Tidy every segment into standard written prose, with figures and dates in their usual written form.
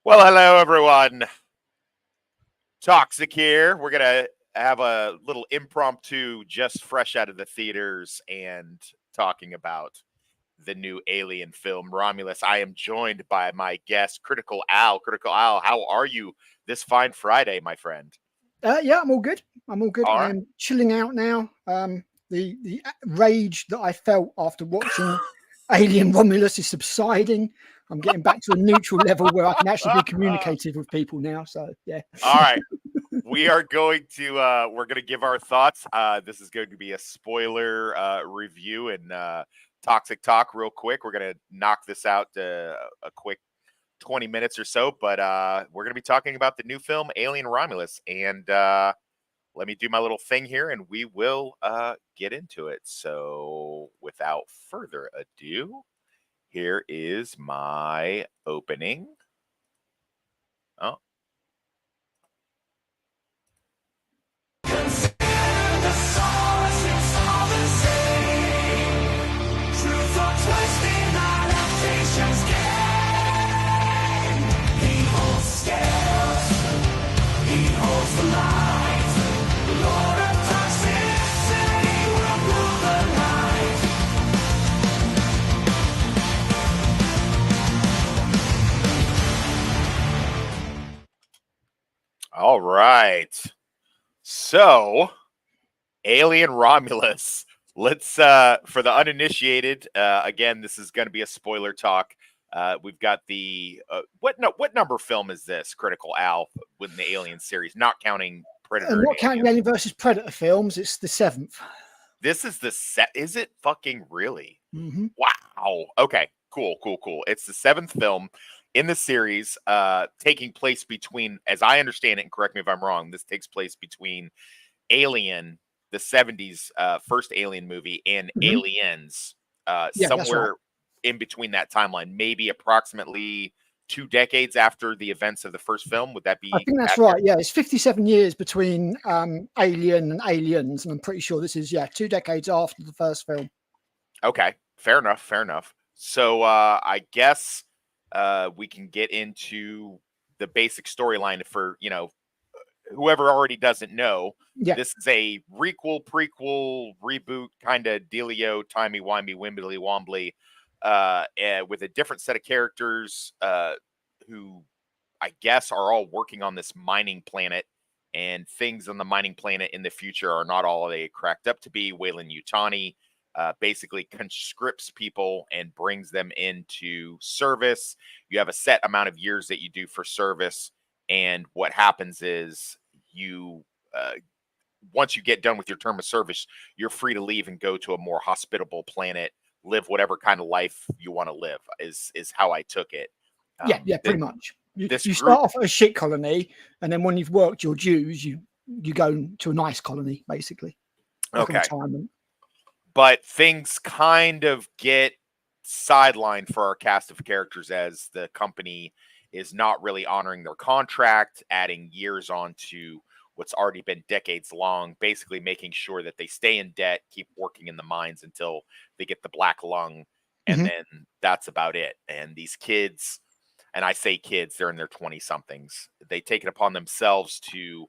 Well, hello everyone. Toxic here. We're gonna have a little impromptu, just fresh out of the theaters, and talking about the new Alien film, Romulus. I am joined by my guest, Critical Al. Critical Al, how are you this fine Friday, my friend? Yeah, I'm all good. I'm all good. All I right. am chilling out now. The rage that I felt after watching Alien Romulus is subsiding. I'm getting back to a neutral level where I can actually be communicative with people now. So yeah. All right. We are going to we're going to give our thoughts. This is going to be a spoiler review and toxic talk real quick. We're going to knock this out to a quick 20 minutes or so, but we're going to be talking about the new film Alien Romulus, and let me do my little thing here and we will get into it. So without further ado, here is my opening. Oh, all right. So, Alien Romulus. Let's for the uninitiated, again, this is going to be a spoiler talk. We've got the what number film is this, Critical Al, within the Alien series, not counting Predator and Not counting Alien. the Alien versus Predator films, it's the seventh. This is the set. Is it fucking really? Mm-hmm. Wow. Okay. Cool. Cool. Cool. It's the seventh film in the series, taking place between, as I understand it, and correct me if I'm wrong. This takes place between Alien, the '70s first Alien movie, and Mm-hmm. Aliens, Yeah, that's right. somewhere in between that timeline, maybe approximately 2 decades after the events of the first film. Would that I be think that's accurate? right. Yeah, it's 57 years between Alien and Aliens, and I'm pretty sure this is 2 decades after the first film. Okay, fair enough, fair enough. So I guess we can get into the basic storyline for whoever already doesn't know. Yeah. This is a requel, prequel, reboot kind of dealio, timey wimey, wimbly wombly, with a different set of characters who I guess are all working on this mining planet, and things on the mining planet in the future are not all they cracked up to be. Wayland Yutani basically conscripts people and brings them into service. You have a set amount of years that you do for service, and what happens is you once you get done with your term of service, you're free to leave and go to a more hospitable planet, live whatever kind of life you want to live. Is how I took it. Yeah, pretty much. You, This you group, start off at a shit colony, and then when you've worked your dues, you go to a nice colony, basically, like a okay, retirement. but things kind of get sidelined for our cast of characters as the company is not really honoring their contract, adding years on to what's already been decades long, basically making sure that they stay in debt, keep working in the mines until they get the black lung, and Hmm. then that's about it. And these kids, and I say kids, they're in their 20 somethings, they take it upon themselves to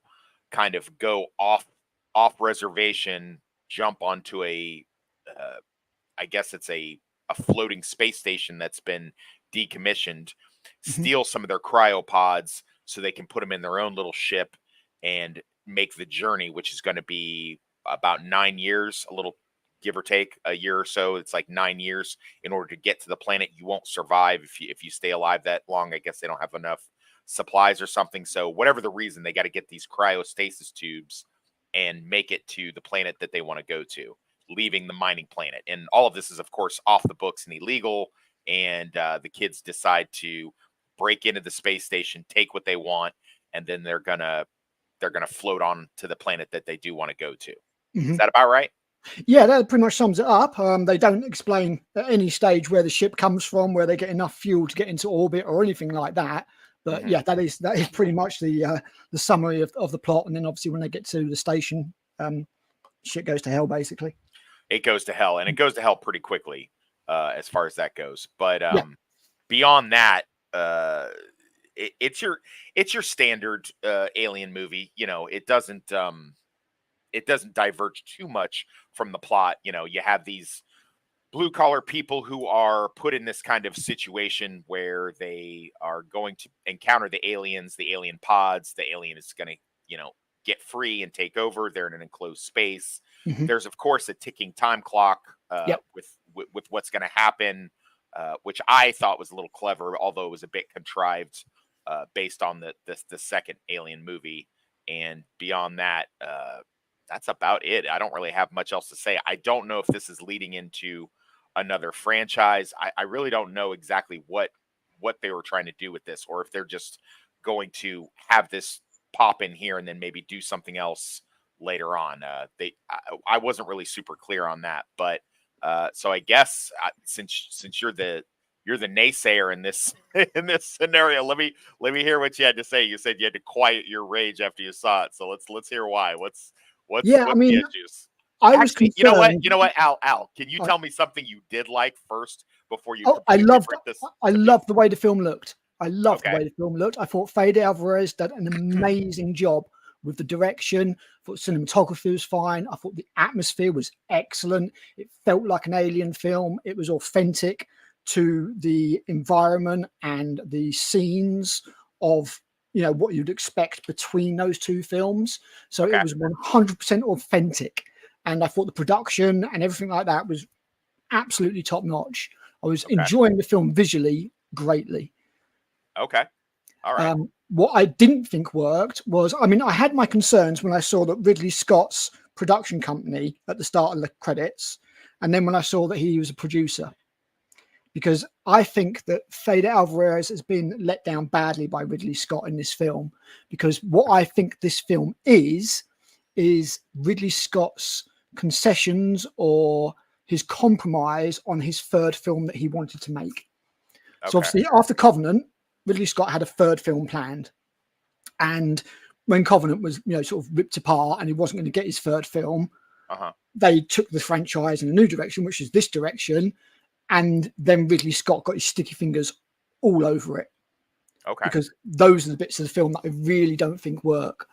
kind of go off reservation, jump onto a uh, I guess it's a floating space station that's been decommissioned, Hmm. steal some of their cryopods so they can put them in their own little ship and make the journey, which is going to be about 9 years, a little give or take a year or so. It's like 9 years in order to get to the planet. You won't survive if you stay alive that long. I guess they don't have enough supplies or something. So whatever the reason, they got to get these cryostasis tubes and make it to the planet that they want to go to, leaving the mining planet. And all of this is, of course, off the books and illegal. And the kids decide to break into the space station, take what they want, and then they're gonna float on to the planet that they do want to go to. Is Hmm. that about right? Yeah, that pretty much sums it up. They don't explain at any stage where the ship comes from, where they get enough fuel to get into orbit, or anything like that. But Hmm. yeah, that is pretty much the summary of the plot. And then obviously when they get to the station, shit goes to hell, basically. It goes to hell, and it goes to hell pretty quickly as far as that goes. But Yeah. beyond that, uh, it's your standard alien movie. It doesn't diverge too much from the plot. You have these blue collar people who are put in this kind of situation where they are going to encounter the aliens, the alien pods. The alien is going to, get free and take over. They're in an enclosed space. Mhm. There's of course a ticking time clock Yep. with what's going to happen, which I thought was a little clever, although it was a bit contrived based on the second Alien movie. And beyond that, that's about it. I don't really have much else to say. I don't know if this is leading into another franchise. I really don't know exactly what they were trying to do with this, or if they're just going to have this pop in here and then maybe do something else later on. I wasn't really super clear on that, but so I guess since you're the naysayer in this in this scenario, let me hear what you had to say. You said you had to quiet your rage after you saw it, so let's hear why. Yeah, I What's the mean, issues? I was Actually, you know what? concerned. You know what, Al, can you I, tell me something you did like first before you oh, I completely loved, rip this I to pieces? loved the way the film looked. I loved the Okay. way the film looked. I thought Fede Alvarez did an amazing job with the direction. I thought cinematography was fine. I thought the atmosphere was excellent. It felt like an alien film. It was authentic to the environment and the scenes of what you'd expect between those two films. So it Okay. was 100% authentic. And I thought the production and everything like that was absolutely top notch. I was Okay. enjoying the film visually greatly. Okay. All right. What I didn't think worked was, I mean, I had my concerns when I saw that Ridley Scott's production company at the start of the credits, and then when I saw that he was a producer, because I think that Fede Alvarez has been let down badly by Ridley Scott in this film. Because what I think this film is Ridley Scott's concessions or his compromise on his third film that he wanted to make. So Okay. obviously after Covenant, Ridley Scott had a third film planned. And when Covenant was, sort of ripped apart and he wasn't going to get his third film, Uh-huh. they took the franchise in a new direction, which is this direction. And then Ridley Scott got his sticky fingers all over it Okay. because those are the bits of the film that I really don't think work.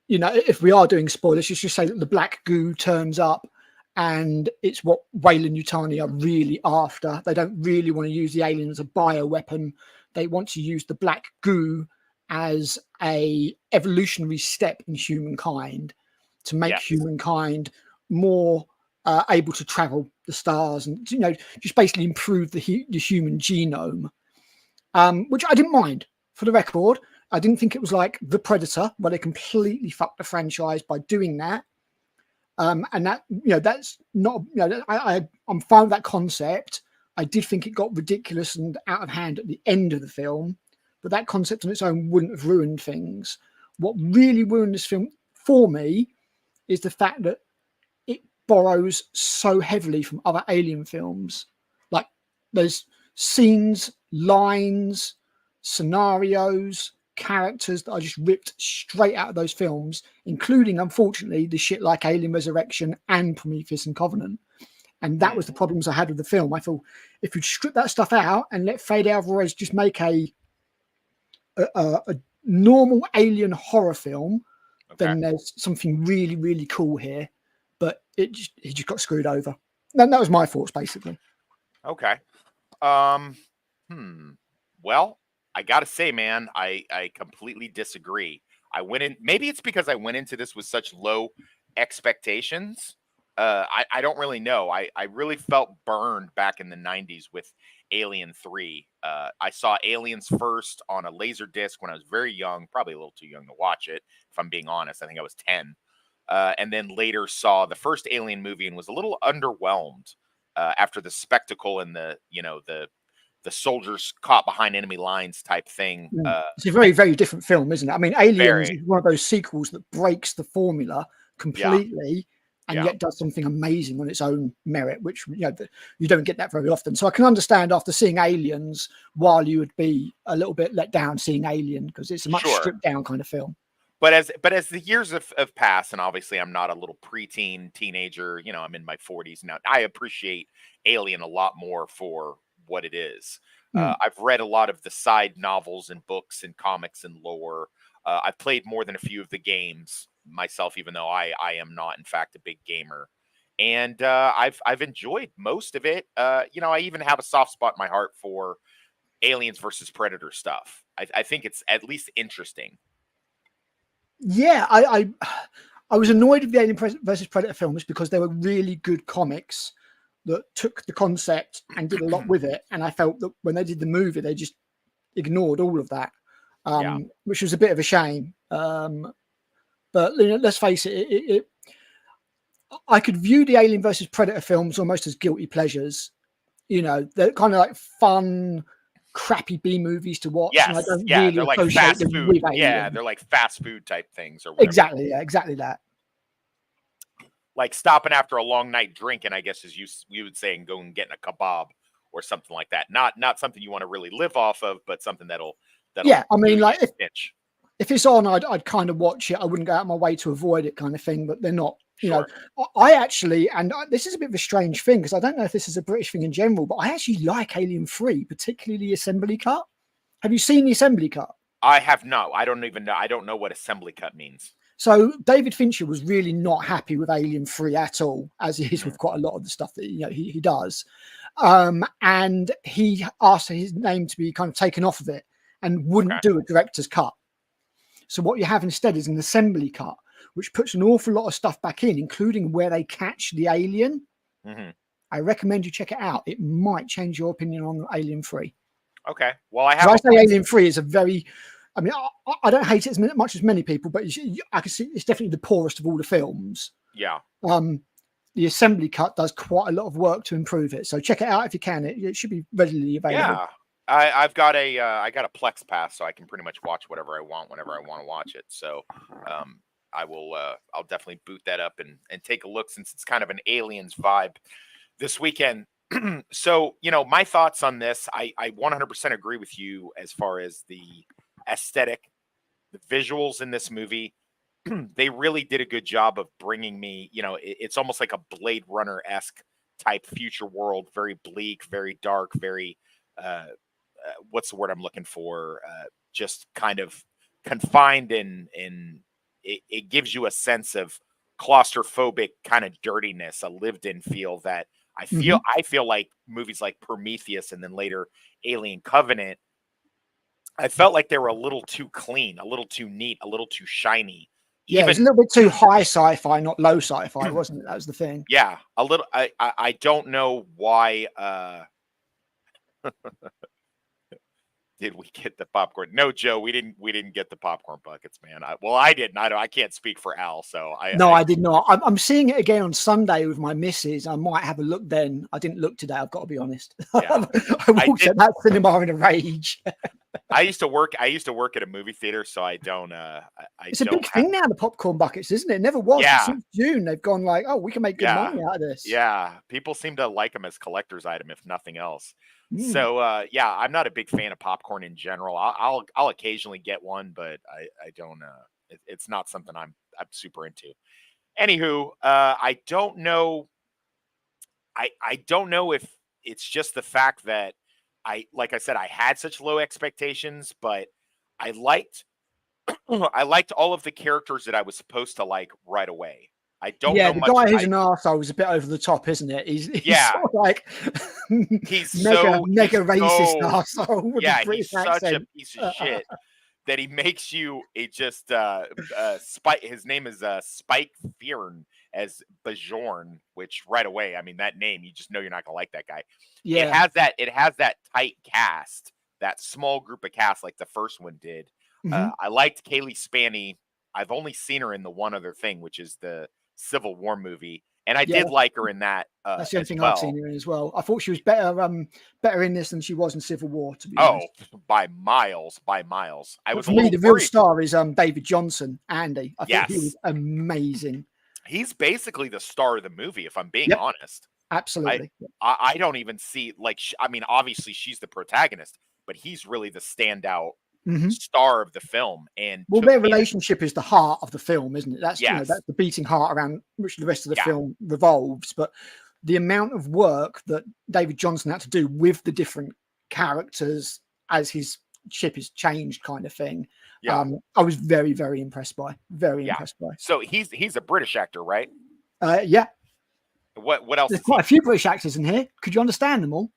If we are doing spoilers, let's just say that the black goo turns up and it's what Weyland Yutani are really after. They don't really want to use the alien as a bioweapon. They want to use the black goo as a evolutionary step in humankind to make Yes. humankind more able to travel the stars and just basically improve the human genome, which I didn't mind. For the record, I didn't think it was like The Predator, where they completely fucked the franchise by doing that. And that, that's not, I'm fine with that concept. I did think it got ridiculous and out of hand at the end of the film, but that concept on its own wouldn't have ruined things. What really ruined this film for me is the fact that it borrows so heavily from other alien films. Like there's scenes, lines, scenarios, characters that are just ripped straight out of those films, including, unfortunately, the shit like Alien Resurrection and Prometheus and Covenant. And that was the problems I had with the film. I thought if you'd strip that stuff out and let Fede Alvarez just make a normal alien horror film, Okay. then there's something really, really cool here. But he just got screwed over. That was my thoughts, basically. Okay. Um, Well, I gotta say, man, I completely disagree. I went in. Maybe it's because I went into this with such low expectations. I don't really know. I really felt burned back in the '90s with Alien 3. I saw Aliens first on a laser disc when I was very young, probably a little too young to watch it. If I'm being honest, I think I was 10. And then later saw the first Alien movie and was a little underwhelmed after the spectacle and the soldiers caught behind enemy lines type thing. It's a very, very different film, isn't it? I mean, Aliens Very, is one of those sequels that breaks the formula yeah, completely and yeah, yet does something amazing on its own merit, which you don't get that very often. So I can understand after seeing Aliens, while you would be a little bit let down seeing Alien because it's a much sure. stripped down kind of film. But as the years have passed, and obviously I'm not a little preteen teenager, I'm in my 40s now. I appreciate Alien a lot more for what it is. Mm. I've read a lot of the side novels and books and comics and lore. I've played more than a few of the games myself, even though I am not, in fact, a big gamer. And I've enjoyed most of it. I even have a soft spot in my heart for Aliens versus Predator stuff. I think it's at least interesting. Yeah, I was annoyed with the Alien versus Predator films because they were really good comics that took the concept and did a lot with it. And I felt that when they did the movie, they just ignored all of that, Yeah. which was a bit of a shame. But let's face it, I could view the Alien versus Predator films almost as guilty pleasures. They're kind of like fun, crappy B movies to watch, and I Yes. don't Yeah. really They're like associate fast them food. with Yeah. Alien. They're like fast food type things or whatever. Exactly, yeah, exactly that. Like stopping after a long night drinking, I guess, as you would say, and going and getting a kebab or something like that. Not something you want to really live off of, but something that'll Yeah, I mean, do you like a pinch. if it's on, I'd kind of watch it. I wouldn't go out of my way to avoid it, kind of thing. But they're not. Sure. I actually, and this is a bit of a strange thing because I don't know if this is a British thing in general, but I actually like Alien 3, particularly the assembly cut. Have you seen the assembly cut? I have no. I don't even know. I don't know what assembly cut means. So David Fincher was really not happy with Alien 3 at all, as he is with Mhm. quite a lot of the stuff that he does. And he asked his name to be kind of taken off of it and wouldn't Okay. do a director's cut. So what you have instead is an assembly cut, which puts an awful lot of stuff back in, including where they catch the alien. Mhm. I recommend you check it out. It might change your opinion on Alien 3. Okay. Well, I So have I a say Alien 3 is a very, I mean, I don't hate it as much as many people, but I can see it's definitely the poorest of all the films. yeah. The assembly cut does quite a lot of work to improve it. So check it out if you can. It should be readily available. Yeah. I've got I got a Plex pass, so I can pretty much watch whatever I want whenever I want to watch it. So I'll definitely boot that up and take a look, since it's kind of an Aliens vibe this weekend. So, my thoughts on this, I 100% agree with you as far as the aesthetic, the visuals in this movie. They really did a good job of bringing me, it's almost like a Blade Runner-esque type future world, very bleak, very dark, very, what's the word I'm looking for? Just kind of confined in it gives you a sense of claustrophobic kind of dirtiness, a lived-in feel that Mhm. I feel like movies like Prometheus and then later Alien Covenant, I felt like they were a little too clean, a little too neat, a little too shiny. Yeah, it was a Even little bit too high sci-fi, not low sci-fi, wasn't it? That was the thing. yeah, a little. I don't know why. Did we get the popcorn? No, Joe, we didn't get the popcorn buckets, man. I didn't. I can't speak for Al, so No, I did not. I'm seeing it again on Sunday with my missus. I might have a look then. I didn't look today. I've got to be honest. Yeah. I walked did- at that cinema in a rage. I used to work at a movie theater, so I don't. I It's a don't big have. thing now, the popcorn buckets, isn't it? It never was. But Yeah. since June, they've gone like, oh, we can make good Yeah. money out of this. Yeah, people seem to like them as collector's item, if nothing else. Mm. So yeah, I'm not a big fan of popcorn in general. I'll occasionally get one, but I don't. It's not something I'm super into. Anywho, I don't know. I don't know if it's just the fact that like I said, I had such low expectations, but I liked I liked all of the characters that I was supposed to like right away. I don't Yeah, know the much. guy who's an arsehole was a bit over the top, isn't it? He's Yeah. sort of like He's mega racist so arsehole with yeah, a British he's such a accent. piece of shit that he makes you Spike. His name is Spike Fearn as Bajorn, which right away, I mean, that name, you just know you're not gonna like that guy. Yeah. It has that tight cast, that small group of cast like the first one did. Mhm. I liked Kaylee Spaney. I've only seen her in the one other thing, which is the Civil War movie, and I Yeah. did like her in that That's the only as thing well. I've seen her in as well. I thought she was better in this than she was in Civil War, to be Oh, honest. by miles, by miles. I But was for a me, little the real worried. star is David Johnson, Andy. I thought he Yes. was amazing. He's basically the star of the movie, if I'm being Yep. honest. Absolutely. I don't even see like I mean, obviously she's the protagonist, but he's really the standout Mhm. star of the film. And Well, took their me in- relationship is the heart of the film, isn't it? That's Yes. that's the beating heart around which the rest of the Yeah. film revolves. But the amount of work that David Johnson had to do with the different characters as his ship has changed, kind of thing. Yeah. I was very, very impressed by. Very Yeah. impressed by. So he's a British actor, right? Yeah. What else There's is quite he? a few British actors in here. Could you understand them all?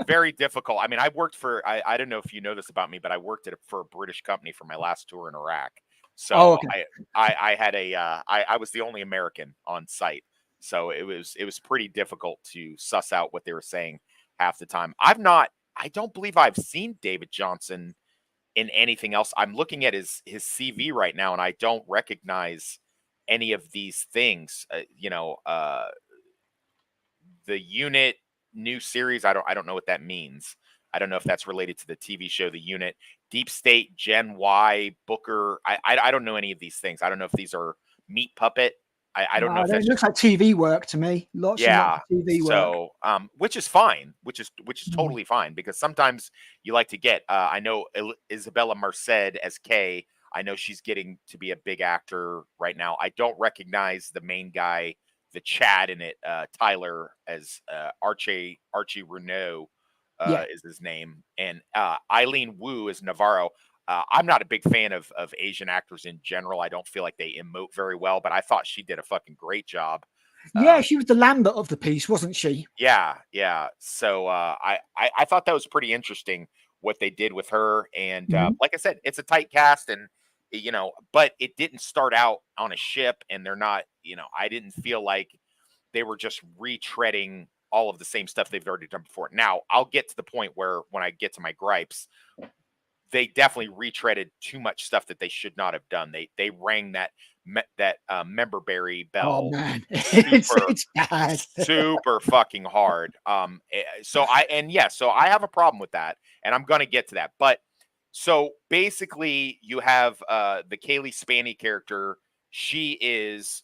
Very difficult. I mean, I worked for. I don't know if you know this about me, but I worked for a British company for my last tour in Iraq. Oh, So okay. I had I was the only American on site, so it was pretty difficult to suss out what they were saying half the time. I don't believe I've seen David Johnson in anything else. I'm looking at his CV right now, and I don't recognize any of these things. The Unit new series. I don't know what that means. I don't know if that's related to the TV show The Unit. Deep State, Gen Y, Booker. I don't know any of these things. I don't know if these are Meat Puppet. I don't know if It that's looks like TV work to me. Lots and lots yeah. of TV work. So which is fine, which is Mm. totally fine because sometimes you like to get I know Isabella Merced as Kay. I know she's getting to be a big actor right now. I don't recognize the main guy, the Chad in it, Tyler as Archie Renault Yeah. is his name, and Eileen Wu is Navarro. I'm not a big fan of Asian actors in general. I don't feel like they emote very well, but I thought she did a fucking great job. Yeah, she was the Lambert of the piece, wasn't she? Yeah. So I thought that was pretty interesting what they did with her, and Mhm. like I said, it's a tight cast, and but it didn't start out on a ship, and they're not. I didn't feel like they were just retreading all of the same stuff they've already done before. Now I'll get to the point where when I get to my gripes, they definitely retreaded too much stuff that they should not have done. They rang that member berry Oh bell man, super it's bad. super fucking hard. So I have a problem with that, and I'm gonna get to that. But so basically, you have the Kaylee Spaney character. She is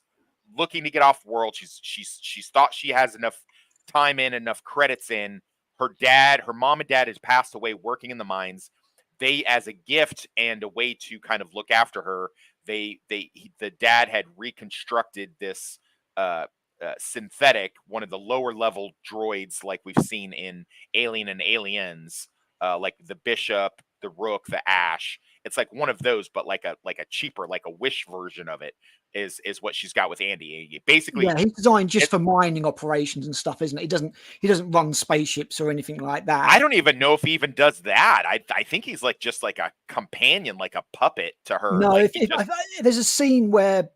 looking to get off world. She's thought she has enough time in, enough credits in. Her mom and dad has passed away working in the mines. They, as a gift and a way to kind of look after her, the dad had reconstructed this synthetic, one of the lower level droids like we've seen in Alien and Aliens, like the Bishop, the Rook, the Ash. It's like one of those, but like a cheaper, like a Wish version of it is what she's got with Andy. Basically, Yeah, he's designed just it, for mining operations and stuff, isn't it? He doesn't run spaceships or anything like I that. don't even know if he even does that. I think he's like just like a companion, like a puppet to her. No, Like he just there's a scene where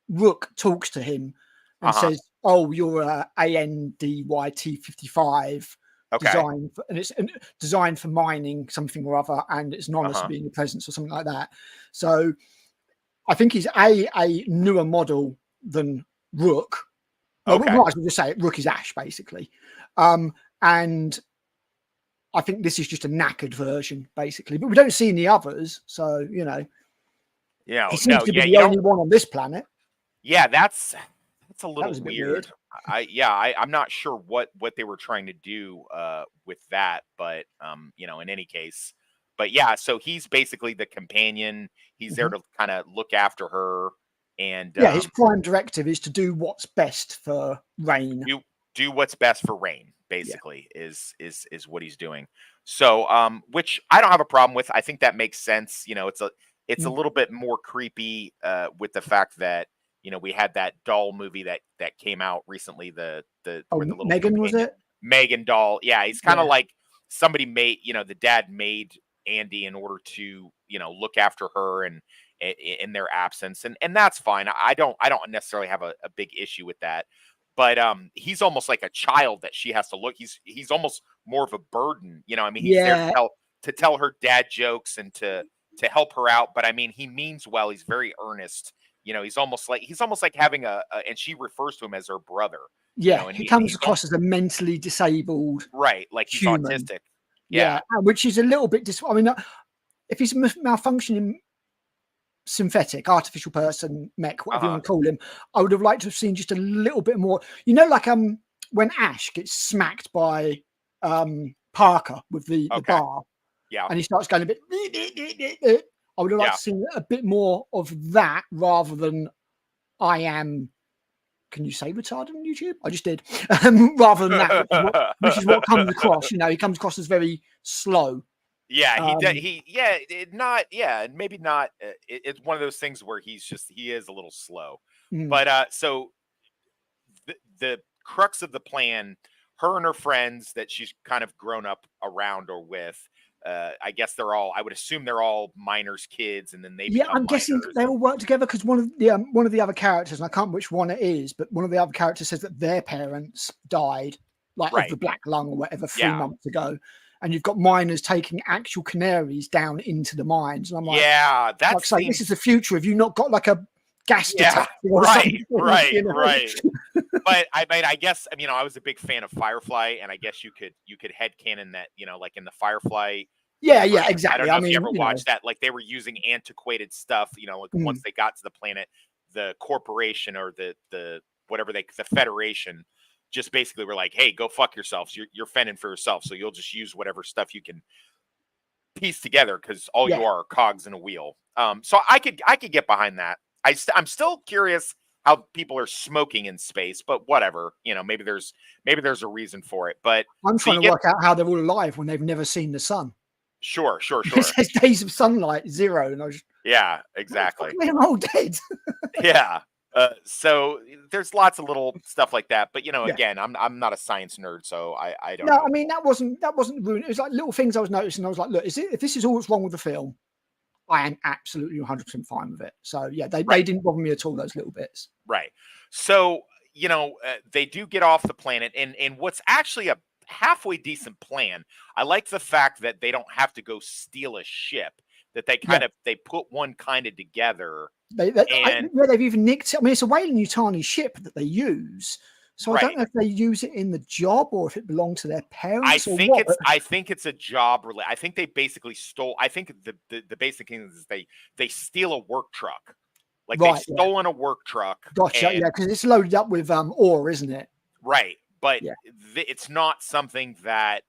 Rook talks to him and uh-huh. says, "Oh, you're a ANDYT-55 Okay. designed for, and it's designed for mining something or other, and it's an honor to Uh-huh. be in your presence," or something like that. So I think he's a newer model than Rook. Well, we Okay. might as well just say it. Rook is Ash, basically. And I think this is just a knackered version, basically. But we don't see any others, so he seems to be the you don't only one on this planet. yeah, that's a That little was a bit weird. weird. I'm not sure what they were trying to do with that, but in any case. But yeah, so he's basically the companion. He's there Mhm. to kind of look after her and Yeah, his prime directive is to do what's best for Rain. do what's best for Rain, Yeah. basically, is what he's doing. So which I don't have a problem with. I think that makes sense. It's a Mm. little bit more creepy with the fact that we had that doll movie that came out recently, the Oh, where the little Megan, was companion it? Megan doll. Yeah, he's kind of Yeah. like somebody made, the dad made Andy in order to, look after her and in their absence. And that's fine. I don't necessarily have a big issue with that. But he's almost like a child that she has to look. He's almost more of a burden. I mean, he's there Yeah. to tell her dad jokes and to help her out. But I mean, he means well. He's very earnest. He's almost like having and she refers to him as her brother. Yeah. And He comes he's across as a mentally disabled right, like he's human. autistic. Yeah. Yeah. Which is a little bit I mean, if he's malfunctioning synthetic, artificial person, mech, Uh whatever you huh. want to call him, I would have liked to have seen just a little bit more. Like when Ash gets smacked by Parker with the Okay. bar Yeah. and he starts going a bit. I would have liked Yeah. to see a bit more of that rather than I am can you say retarded on YouTube? I just did. Rather than that, which is what comes across. You know, he comes across as very slow. Yeah, and maybe not. It's one of those things where he is a little slow. But so the crux of the plan, her and her friends that she's kind of grown up around or with. I guess I would assume they're all minors' kids, and then they become I'm guessing minors. they all work together because one of the other characters, and I can't remember which one it is, but one of the other characters says that their parents died, like of the black lung or whatever, 3 months ago. And you've got miners taking actual canaries down into the mines. And I'm like, this is the future. Have you not got like a gas detector or something? Right. But I guess, I was a big fan of Firefly, and I guess you could headcanon that, like in the Firefly. Yeah, exactly. I don't know if you ever watched that. Like they were using antiquated stuff, like once they got to the planet, the corporation or the Federation just basically were like, hey, go fuck yourselves. You're fending for yourself. So you'll just use whatever stuff you can piece together because all you are cogs in a wheel. So I could get behind that. I'm still curious how people are smoking in space, but whatever. Maybe there's a reason for it. But I'm trying to work out how they're all alive when they've never seen the sun. Sure. It says days of sunlight 0, and I was just, exactly. I'm all dead. Yeah. So there's lots of little stuff like that, but again, I'm not a science nerd, so I don't know. I mean, that wasn't ruined. It was like little things I was noticing. I was like, look, if this is all that's wrong with the film, I am absolutely 100% fine with it. So yeah, they didn't bother me at all, those little bits. Right. So, they do get off the planet, and what's actually a halfway decent plan. I like the fact that they don't have to go steal a ship, that they put one kind of together. They've even nicked it. I mean, it's a Weyland-Yutani ship that they use. So I don't know if they use it in the job or if it belonged to their parents. I think it's a job related. I think they basically stole. I think the basic thing is they steal a work truck. Like they've stolen a work truck. Gotcha. Because it's loaded up with ore, isn't it? Right, but it's not something that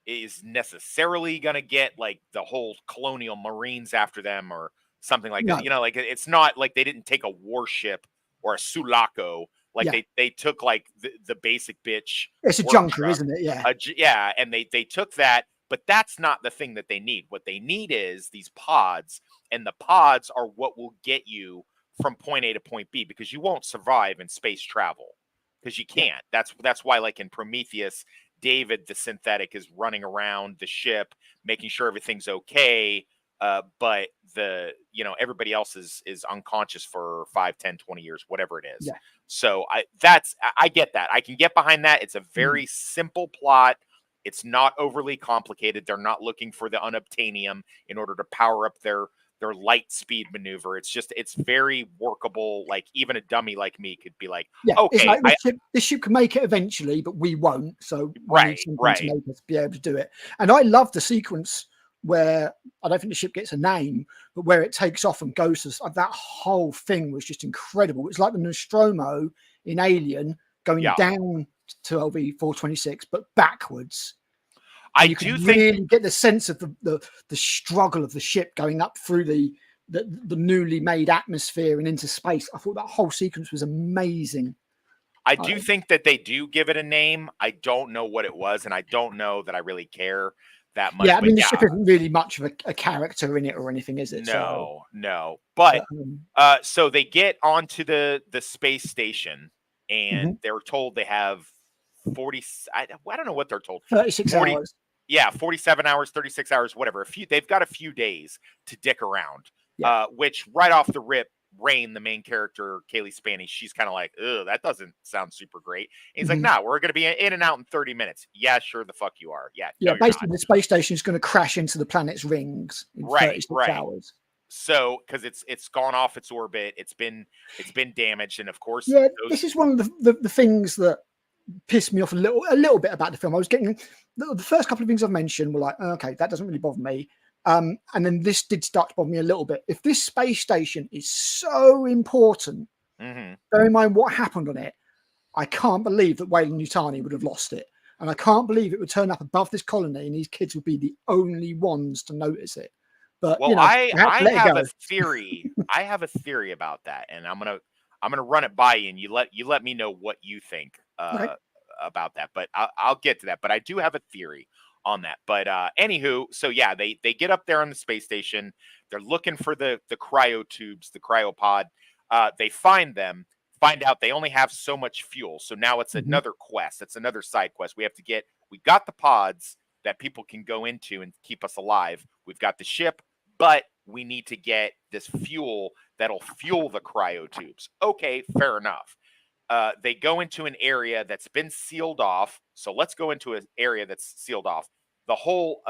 is necessarily going to get like the whole colonial marines after them or something like that. Like it's not like they didn't take a warship or a Sulaco. Like they took like the basic bitch. It's a junker, truck, isn't it? Yeah. And they took that, but that's not the thing that they need. What they need is these pods, and the pods are what will get you from point A to point B, because you won't survive in space travel because you can't. That's why, like in Prometheus, David the synthetic is running around the ship making sure everything's okay. But everybody else is unconscious for 5, 10, 20 years, whatever it is. So I get that. I can get behind that. It's a very simple plot. It's not overly complicated. They're not looking for the unobtainium in order to power up their light speed maneuver. It's very workable. Like even a dummy like me could be like, okay, like this ship can make it eventually, but we won't. So we need something to make us be able to do it. And I love the sequence where I don't think the ship gets a name, but where it takes off and goes to that whole thing was just incredible. It's like the Nostromo in Alien going down to LV 426, but backwards. You can really get the sense of the struggle of the ship going up through the newly made atmosphere and into space. I thought that whole sequence was amazing. I do think that they do give it a name. I don't know what it was, and I don't know that I really care that much. Yeah, I mean, the ship isn't really much of a character in it or anything, is it? No. But so they get onto the space station, and they're told they have 40. I don't know what they're told. 36 hours. Yeah, 47 hours, 36 hours, whatever. They've got a few days to dick around. Which right off the rip, Rain, the main character, Kaylee Spanish, she's kind of like, ugh, that doesn't sound super great. And he's like, nah, we're going to be in and out in 30 minutes. Yeah, sure, the fuck you are. Yeah, no, basically the space station is going to crash into the planet's rings in 36 hours. So, because it's gone off its orbit, it's been damaged, and of course, this is one of the things that pissed me off a little bit about the film. I was getting the first couple of things I've mentioned were like, okay, that doesn't really bother me. And then this did start to bother me a little bit. If this space station is so important, bear in mind what happened on it, I can't believe that Weyland-Yutani would have lost it. And I can't believe it would turn up above this colony and these kids would be the only ones to notice it. But I have a theory. I have a theory about that, and I'm I'm gonna run it by you, and you let me know what you think Okay. about that. But I'll get to that. But I do have a theory on that. But anywho, so yeah, they get up there on the space station. They're looking for the cryo tubes, the cryopod. They find them. Find out they only have so much fuel. So now it's Mhm. another quest. It's another side quest. We have to get. We got the pods that people can go into and keep us alive. We've got the ship, but we need to get this fuel that'll fuel the cryo tubes. Okay, fair enough. They go into an area that's been sealed off. So let's go into an area that's sealed off. The whole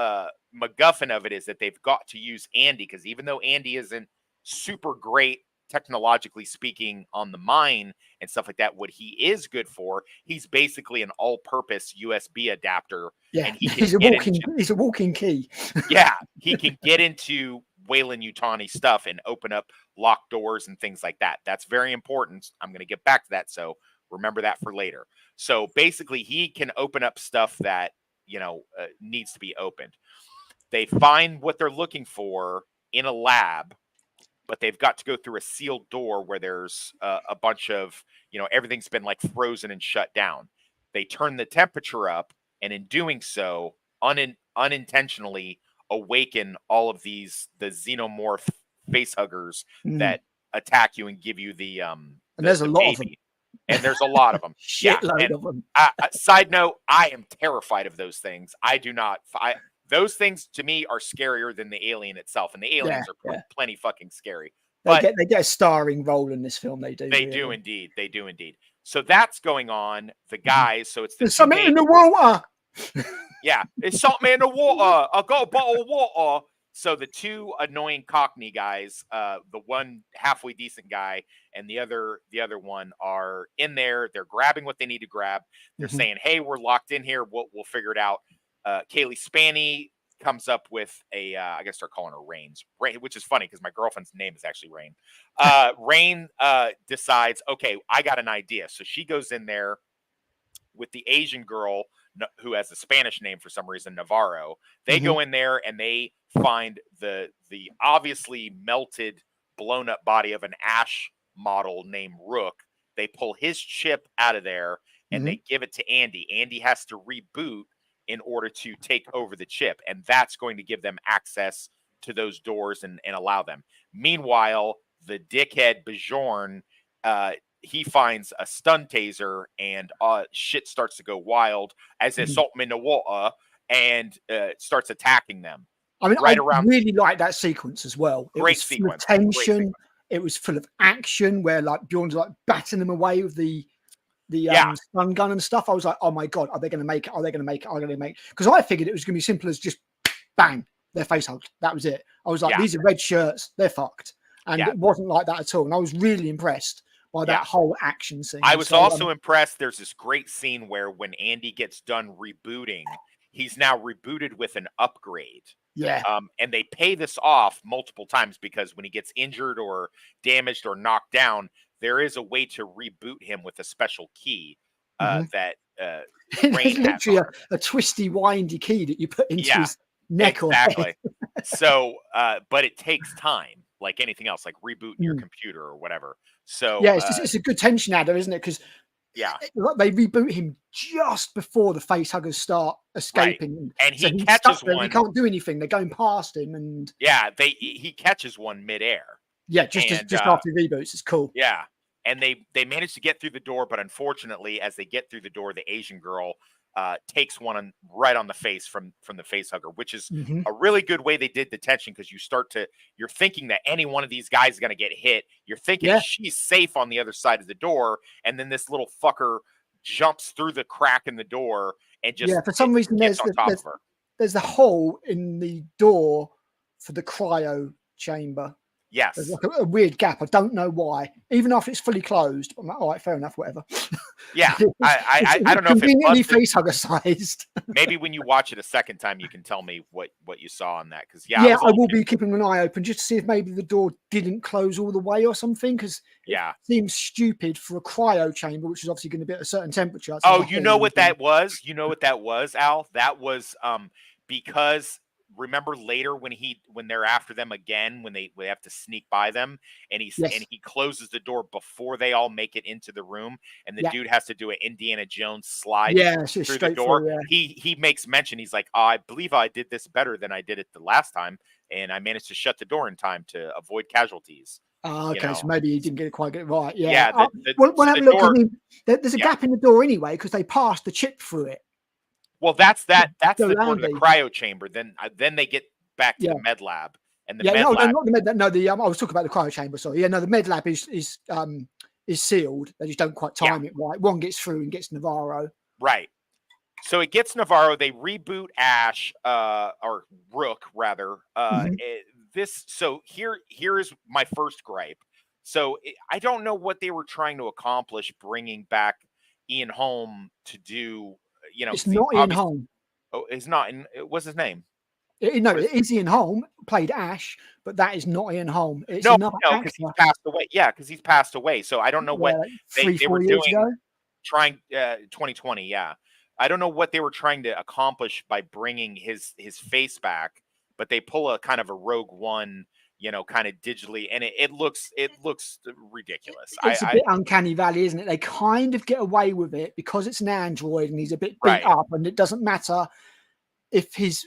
MacGuffin of it is that they've got to use Andy because even though Andy isn't super great technologically speaking on the mine and stuff like that, what he is good for, he's basically an all-purpose USB adapter, Yeah, and he can he's a get into walking key. yeah, he can get into Wayland Utani stuff and open up locked doors and things like that. That's very important. I'm going to get back to that. So remember that for later. So basically, he can open up stuff that, needs to be opened. They find what they're looking for in a lab, but they've got to go through a sealed door where there's a bunch of, everything's been like frozen and shut down. They turn the temperature up, and in doing so, unintentionally awaken all of the xenomorph face huggers Mm. that attack you and give you the And there's a the lot of them. baby. And there's a lot of them. Yeah. Shitload And of them. side note, I am terrified of those things. I do not. Those things to me are scarier than the alien itself, and the Yeah, aliens are yeah. plenty fucking scary. They But get a starring role in this film. They do. they Really. do indeed. They do indeed. So that's going on. The Mhm. guys. So it's the There's two something in main. the water. Yeah, it's something in the water. I got a bottle of water. So the two annoying Cockney guys, the one halfway decent guy, and the other one are in there. They're grabbing what they need to grab. They're Mhm. saying, "Hey, we're locked in here. We'll figure it out." Kaylee Spanny comes up with I guess they're calling her Rains, Rain, which is funny because my girlfriend's name is actually Rain. Rain decides, okay, I got an idea. So she goes in there with the Asian girl who has a Spanish name for some reason, Navarro. They Mhm. go in there and they find the obviously melted, blown up body of an Ash model named Rook. They pull his chip out of there and Mhm. they give it to Andy. Andy has to reboot in order to take over the chip, and that's going to give them access to those doors and allow them. Meanwhile, the dickhead Bajorn he finds a stun taser and shit starts to go wild as they Mhm. assault him in the water and starts attacking them I mean, right I around. really like that sequence as well. It Great was full of sequence. Great tension. sequence. It was full of action, where like Bjorn's like batting them away with the Yeah, stun gun and stuff. I was like, oh my god, are they going to make it? Are they going to make it? Are they going to make it? Because I figured it was going to be simple as just bang, their face hugged. That was it. I was like, yeah, these are red shirts, they're fucked. And yeah, it wasn't like that at all. And I was really impressed by yeah. that whole action I scene. was So also impressed. There's this great scene where when Andy gets done rebooting, he's now rebooted with an upgrade. yeah. And they pay this off multiple times because when he gets injured or damaged or knocked down, there is a way to reboot him with a special key Mhm. that It's Rain has literally on a, him. a twisty, windy key that you put into Yeah, his neck or head. exactly. So, but it takes time, like anything else, like rebooting your Mm. computer or whatever. So, Yeah, it's a good tension adder, isn't it? Because yeah, they reboot him just before the face huggers start right. escaping. And So he he's stuck catches there. He one. can't do anything. They're going past him, and Yeah, he catches one midair, yeah, just and just after he reboots, it's cool. yeah, and they manage to get through the door, but unfortunately, as they get through the door, the Asian girl takes one right on the face from the face hugger, which is Hmm. a really good way they did the tension because you're thinking that any one of these guys is going to get hit. You're thinking Yeah, she's safe on the other side of the door, and then this little fucker jumps through the crack in the door and yeah. just For some reason, gets on top of her. there's a hole in the door for the cryo chamber. There's Yes. like a weird gap. I don't know why. Even after it's fully closed, I'm like, all right, fair enough, whatever. Yeah. It's I don't know if it conveniently busted. face hugger sized. Maybe when you watch it a second time, you can tell me what you saw on that. Because yeah, I Yeah, was I all will be keeping an eye open just to see if maybe the door didn't close all the way or something, because it yeah. seems stupid for a cryo chamber, which is obviously going to be at a certain temperature. It's like Oh, a you hole know in the what door. that was? You know what that was, Al? That was because remember later when they're after them again, when they have to sneak by them, and Yes. he closes the door before they all make it into the room, and the Yeah. dude has to do an Indiana Jones slide Yeah. It's just through the straight door. through. Yeah. He makes mention. He's like, I believe I did this better than I did it the last time, and I managed to shut the door in time to avoid casualties. Oh, You okay. So know, maybe he didn't quite get it right. Yeah. yeah. We'll So have the a look. I door. mean, there's a Yeah. gap in the door anyway because they passed the chip through it. Well, that's So the door to the Landy. cryo chamber. Then they get back to Yeah. the med lab, and the Yeah. med No, lab. not the med. No, I was talking about the cryo chamber. Sorry. Yeah. No, the med lab is sealed. They just don't quite time it right. One gets through and gets Navarro. Right. So it gets Navarro. They reboot Ash, or Rook rather. Mhm. So here is my first gripe. So I don't know what they were trying to accomplish bringing back Ian Holm to do. It's Because he not Ian obviously Holm. is not. What's his name? No, What is, it is Ian Holm played Ash, but that is not Ian Holm. It's no, another no, actor. because he's passed away. Yeah, because he's passed away. So I don't know what Like they were 3-4 years doing. ago. Trying 2020, yeah. I don't know what they were trying to accomplish by bringing his face back, but they pull a kind of a Rogue One, kind of digitally, and it looks ridiculous. It's a bit uncanny valley, isn't it? They kind of get away with it because it's an android and he's a bit beat Right. up, and it doesn't matter if his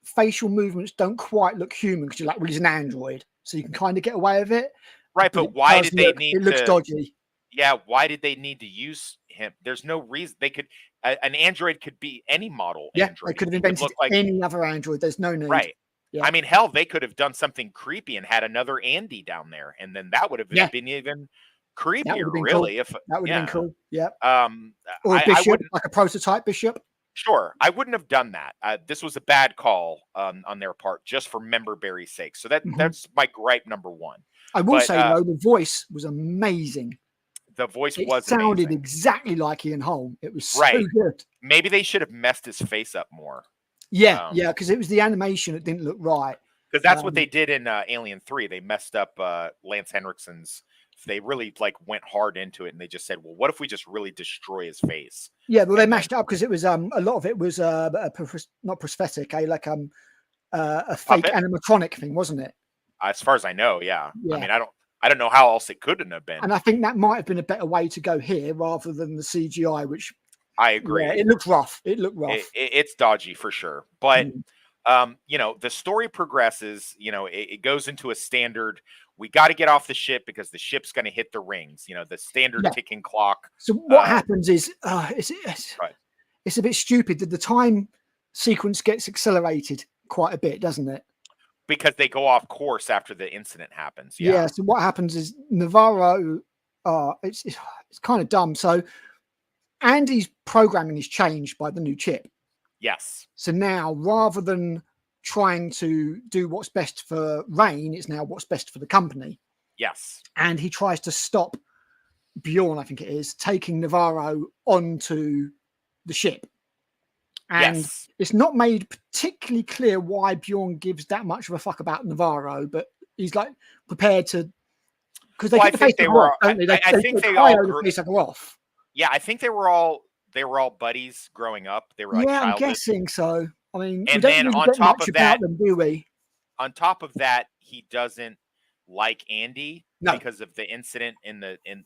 facial movements don't quite look human because you're like, well, he's an android, so you can kind of get away with it. Right, but why did they need it looks dodgy. Yeah, why did they need to use him? There's no reason they could. An android could be any model. Yeah, Android. they could have It invented look like any other android. There's no need. right. Yeah. I mean, hell, they could have done something creepy and had another Andy down there, and then that would have been even creepier. That would have been really, cool. if that would have been cool. Yeah. Or a I bishop, wouldn't. like a prototype bishop. Sure, I wouldn't have done that. This was a bad call on their part, just for member Barry's sake. So that's my gripe number one. I will say though, the voice was amazing. The voice It was sounded amazing. Exactly like Ian Holm. It was so right. good. Maybe they should have messed his face up more. Yeah, because it was the animation that didn't look right. Because that's what they did in Alien 3. They messed up Lance Henriksen's. They really went hard into it, and they just said, "Well, what if we just really destroy his face?" Yeah, well, they mashed it up because it was a lot of it was not prosthetic, like a fake animatronic thing, wasn't it? As far as I know, yeah. I mean, I don't know how else it couldn't have been. And I think that might have been a better way to go here rather than the CGI, which I agree. Yeah, it looked rough. It's dodgy for sure, but the story progresses. It goes into a standard. We got to get off the ship because the ship's going to hit the rings. The standard ticking clock. So what happens is it's a bit stupid that the time sequence gets accelerated quite a bit, doesn't it? Because they go off course after the incident happens. Yeah. So what happens is Navarro. It's kind of dumb. So Andy's programming is changed by the new chip. Yes. So now, rather than trying to do what's best for Rain, it's now what's best for the company. Yes. And he tries to stop Bjorn, I think it is, taking Navarro onto the ship. And it's not made particularly clear why Bjorn gives that much of a fuck about Navarro, but he's like prepared to, because they think they were. I think they all face off. Yeah, I think they were all buddies growing up. They were like I'm guessing so. I mean, and we don't then really on get top much of that, about them, do we? On top of that, he doesn't like Andy because of the incident in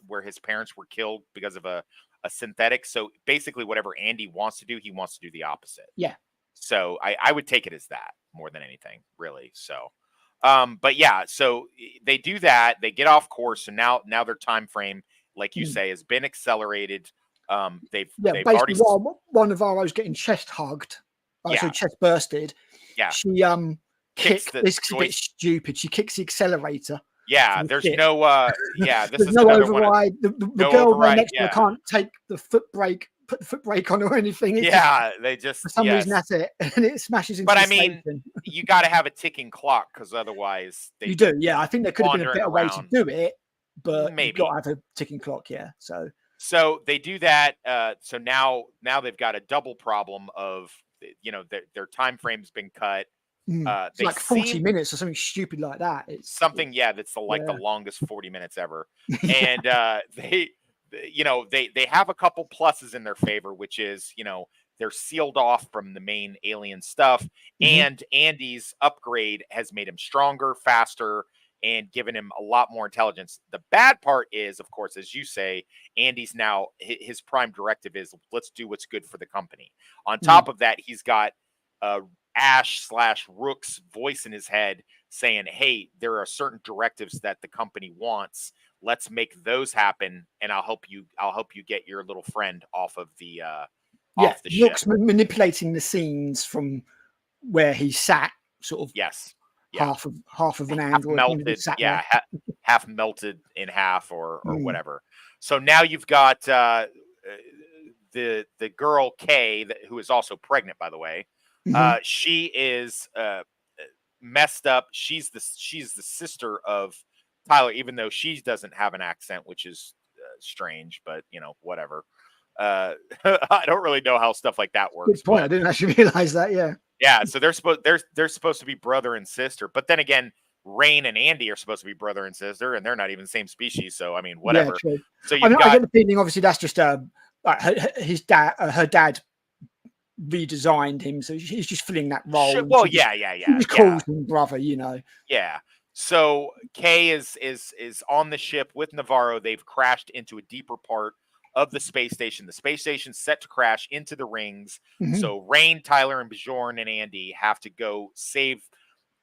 where his parents were killed because of a synthetic. So basically, whatever Andy wants to do, he wants to do the opposite. Yeah. So I would take it as that more than anything, really. So, but yeah, so they do that. They get off course, and now their time frame, like you say, has been accelerated. They've already while Navarro's getting chest hugged, so chest bursted. Yeah, she kicks. This is a bit stupid. She kicks the accelerator. Yeah, there's no this there's is no override. The girl right next to her can't take the foot brake, put the foot brake on or anything. It's they just for some reason that's it, and it smashes into. But I mean, you got to have a ticking clock because otherwise you do. Yeah, I think there could have been a better way to do it, but maybe you've got to have a ticking clock. Yeah, so they do that. So now they've got a double problem of their time frame's been cut. It's like 40 minutes or something stupid like that. It's something, that's the longest 40 minutes ever. And they have a couple pluses in their favor, which is they're sealed off from the main alien stuff, Mhm. and Andy's upgrade has made him stronger, faster, and given him a lot more intelligence. The bad part is, of course, as you say, Andy's now his prime directive is let's do what's good for the company. On Mm. top of that, he's got Ash slash Rook's voice in his head saying, "Hey, there are certain directives that the company wants. Let's make those happen, and I'll help you. I'll help you get your little friend Yeah, off the ship." Rook's manipulating the scenes from where he sat, sort of Yes, yeah, half of an half android kind of melted. just sat Yeah, there. half melted in half, or Mm. whatever. So now you've got the girl Kay, who is also pregnant, by the way. Mhm. She is messed up. She's the sister of Tyler, even though she doesn't have an accent, which is strange, but whatever. I don't really know how stuff like that works, Good point. I but didn't actually realize that. Yeah. yeah, so they're supposed to be brother and sister, but then again, Rain and Andy are supposed to be brother and sister, and they're not even the same species. So I mean, Yeah, whatever. true. So I you've mean, I got get the feeling, obviously, that's just like his dad, her dad redesigned him, so he's just filling that role, and well, she yeah, just yeah. calls him brother. Yeah. So Kay is on the ship with Navarro. They've crashed into a deeper part of the space station. The space station's set to crash into the rings. Mhm. So Rain, Tyler, and Bjorn and Andy have to go save,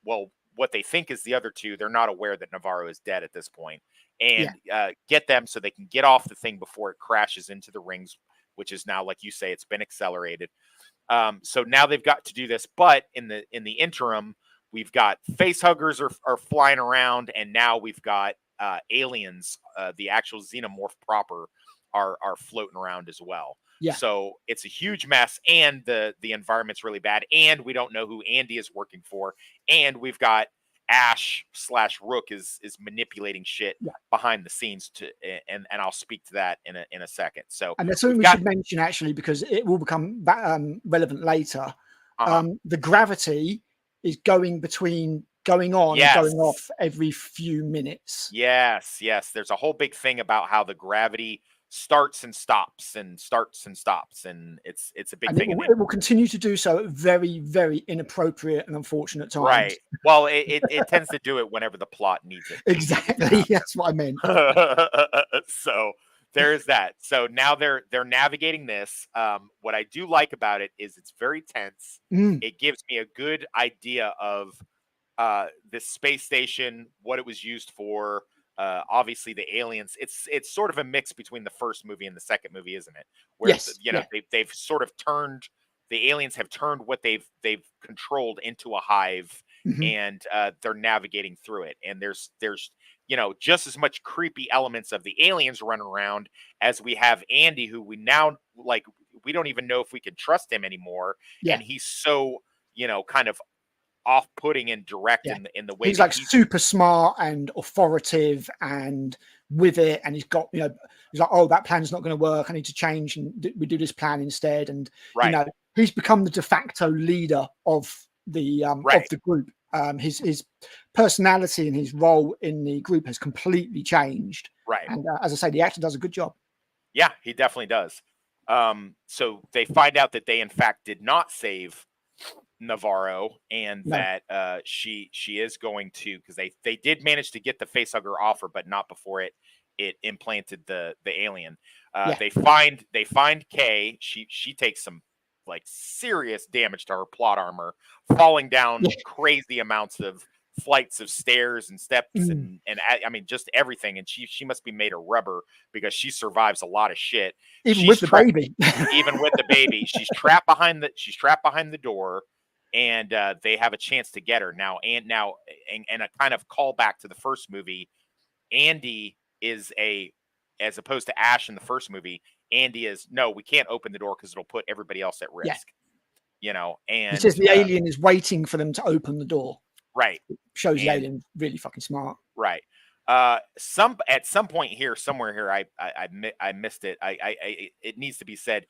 well, what they think is the other two. They're not aware that Navarro is dead at this point, Yeah, and get them so they can get off the thing before it crashes into the rings, which is now, like you say, it's been accelerated. So now they've got to do this, but in the interim, we've got face huggers are flying around, and now we've got aliens, the actual xenomorph proper, are floating around as well. yeah. So it's a huge mess, and the environment's really bad, and we don't know who Andy is working for, and we've got Ash slash Rook is manipulating shit behind the scenes and I'll speak to that in a second. So And there's something we've we got should mention actually, because it will become relevant later. uh-huh. The gravity is going on and going Yes. off every few minutes, Yes, yes. There's a whole big thing about how the gravity starts and stops and starts and stops, and it's a big and it thing. will, And it will continue to do so at very, very inappropriate and unfortunate times. right. Well, it tends to do it whenever the plot needs it to Exactly, happen. that's what I meant. So there's that. So now they're navigating this. What I do like about it is it's very tense. Mm, It gives me a good idea of this space station, what it was used for. Obviously, the aliens. It's sort of a mix between the first movie and the second movie, isn't it? Where yes, yeah. they've sort of turned, the aliens have turned what they've controlled into a hive, Mhm. and they're navigating through it. And there's just as much creepy elements of the aliens running around as we have Andy, who we now like. We don't even know if we can trust him anymore, Yeah, and he's so kind of off-putting and direct yeah. in the way He's that like he's super smart and authoritative and with it, and he's got, he's like, oh, that plan's not going to work. I need to change, and we do this plan instead. And you right, know, he's become the de facto leader of right, the group. His personality and his role in the group has completely changed. right. And as I say, the actor does a good job. Yeah, he definitely does. So they find out that they in fact did not save Navarro, and No, that she is going to, because they did manage to get the facehugger off her, but not before it implanted the alien. yeah, They find Kay. She takes some like serious damage to her plot armor, falling down yeah. crazy amounts of flights of stairs and steps, Mm. and I mean just everything. And she must be made of rubber because she survives a lot of shit. Even She's with the trapped, baby. even with the baby. She's trapped behind the door, and they have a chance to get her and a kind of callback to the first movie. Andy is as opposed to Ash in the first movie. Andy is, no, we can't open the door because it'll put everybody else at Yeah, risk. he says And the alien is waiting for them to open the door. right, Shows the and alien really fucking smart. right. At some point here, somewhere here, I missed it. It needs to be said.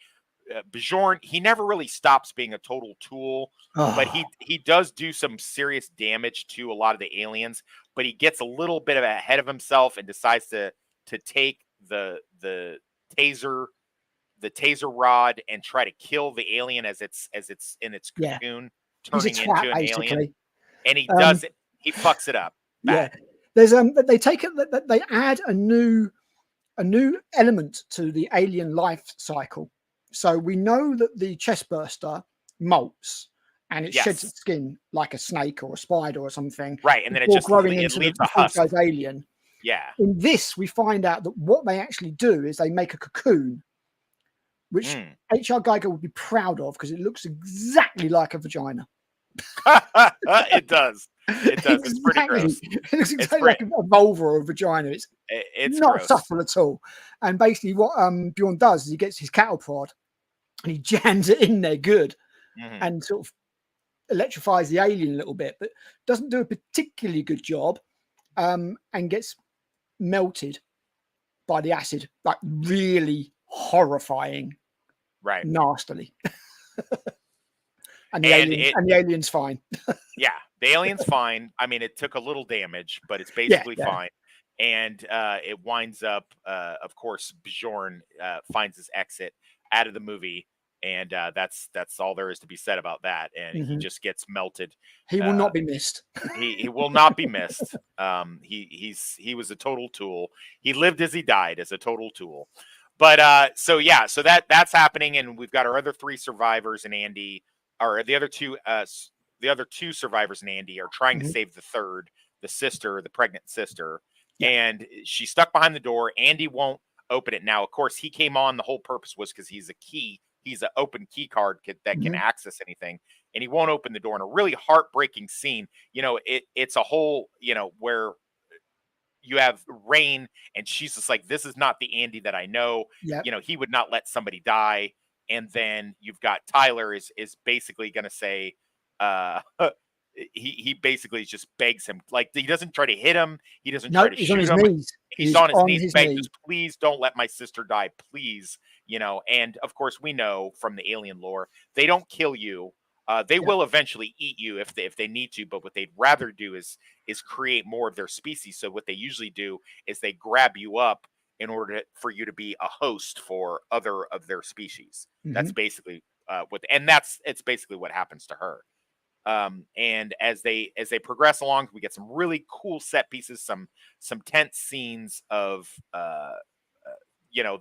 Bjorn, he never really stops being a total tool, but Oh, he does do some serious damage to a lot of the aliens. But he gets a little bit ahead of himself and decides to take the taser the taser rod and try to kill the alien as it's in its Yeah. cocoon, He's a turning into twat, an alien, basically. and he does it. He fucks it up Yeah. bad. There's they take it that they add a new element to the alien life cycle. So we know that the chestburster molts and it sheds Yes, its skin like a snake or a spider or something right, and then it before just growing it into leaves the a husk. full-size alien. Yeah. In this, we find out that what they actually do is they make a cocoon, which Mm. H.R. Geiger would be proud of because it looks exactly like a vagina. It does. It does. It's pretty Exactly. gross. It looks It's exactly like a vulva or a vagina. it's Not gross. subtle at all. And basically, what Bjorn does is he gets his cattle prod and he jams it in there good Mhm. and sort of electrifies the alien a little bit, but doesn't do a particularly good job and gets melted by the acid, like really horrifying, Right. nastily. and And the alien's fine. yeah, the alien's fine. I mean, it took a little damage, but it's Yeah, basically yeah. fine. And it winds up, of course, Bjorn finds his exit out of the movie, and that's all there is to be said about that. And he Mhm. just gets melted. He will not be missed. He will not be missed. He was a total tool. He lived as he died as a total tool. But so yeah, so that's happening, and we've got our other three survivors and Andy, or the other two survivors and Andy are trying to Mhm. save the third, the sister, the pregnant sister, Yeah. and she's stuck behind the door. Andy won't open it. Now, of course, he came on. The whole purpose was because he's a key. He's an open key card that can Mhm. access anything, and he won't open the door. In a really heartbreaking scene, it's a whole, where you have Rain, and she's just like, this is not the Andy that I know. Yeah. He would not let somebody die. And then you've got Tyler is basically going to say, uh, he basically just begs him, like, he doesn't try to hit him, he doesn't try No, to he's on shoot his him. knees. He's He's on his on knees, his begging, knees. just please don't let my sister die, please. And of course we know from the alien lore, they don't kill you. They Yeah. will eventually eat you if they need to, but what they'd rather do is create more of their species. So what they usually do is they grab you up in order for you to be a host for other of their species. That's Mhm. basically it's basically what happens to her. And as they progress along, we get some really cool set pieces, some tense scenes of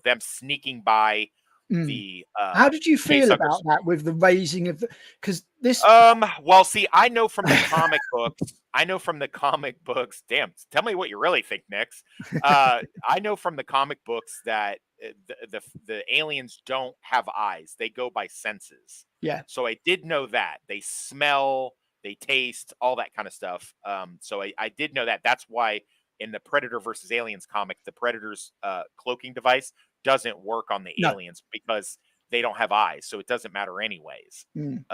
them sneaking by Mm. the How did you feel facehuggers. about that with the raising of the? Because this, Well, see, I know from the comic books. I know from the comic books. Damn, tell me what you really think, Nix. I know from the comic books that the aliens don't have eyes; they go by senses. yeah, So I did know that they smell, they taste, all that kind of stuff. So I did know that. That's why in the Predator versus Aliens comic, the Predator's cloaking device doesn't work on the no. aliens because they don't have eyes, so it doesn't matter anyways. Mm.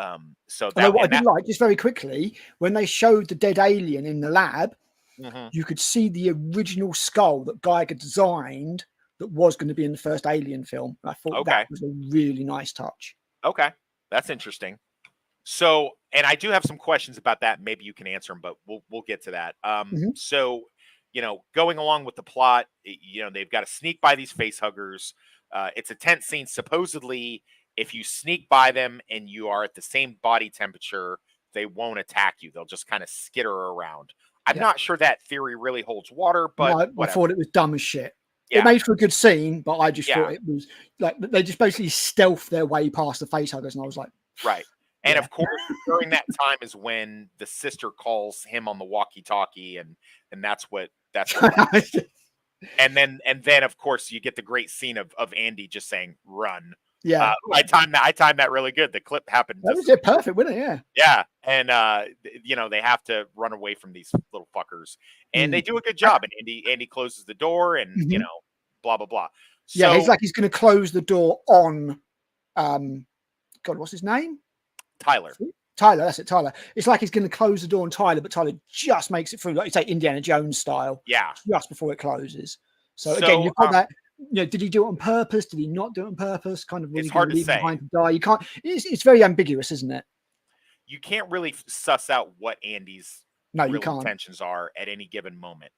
So Although that what I and did that. like, just very quickly, when they showed the dead alien in the lab, Mhm. you could see the original skull that Geiger designed that was going to be in the first Alien film. I thought that Okay, was a really nice touch. okay, that's interesting. So, and I do have some questions about that. Maybe you can answer them, but we'll get to that. Mhm. So, going along with the plot, they've got to sneak by these face huggers. It's a tense scene. Supposedly, if you sneak by them and you are at the same body temperature, they won't attack you. They'll just kind of skitter around. I'm Yeah. not sure that theory really holds water, but No, I whatever. thought it was dumb as shit. It Yeah, made for a good scene, but I just yeah, thought it was like they just basically stealth their way past the face huggers, and I was like, right. And yeah. of course, during that time is when the sister calls him on the walkie-talkie, and that's what happens. And then of course you get the great scene of Andy just saying run. Yeah. I timed that really good. The clip happened That just was it, perfect, wasn't it? Yeah. yeah, and they have to run away from these little fuckers, and they Mm. do a good job. And Andy closes the door, and Mhm. blah blah blah. Yeah, he's So like he's going to close the door on um God, what's his name? Tyler, Tyler, that's it, Tyler. It's like he's going to close the door on Tyler, but Tyler just makes it through, like you say, Indiana Jones style, yeah. just before it closes. So again, So you've got that. Did he do it on purpose? Did he not do it on purpose? Kind of, was it's he going hard to to leave him say. behind to die? You can't. It's very ambiguous, isn't it? You can't really suss out what Andy's No, you real can't. intentions are at any given moment.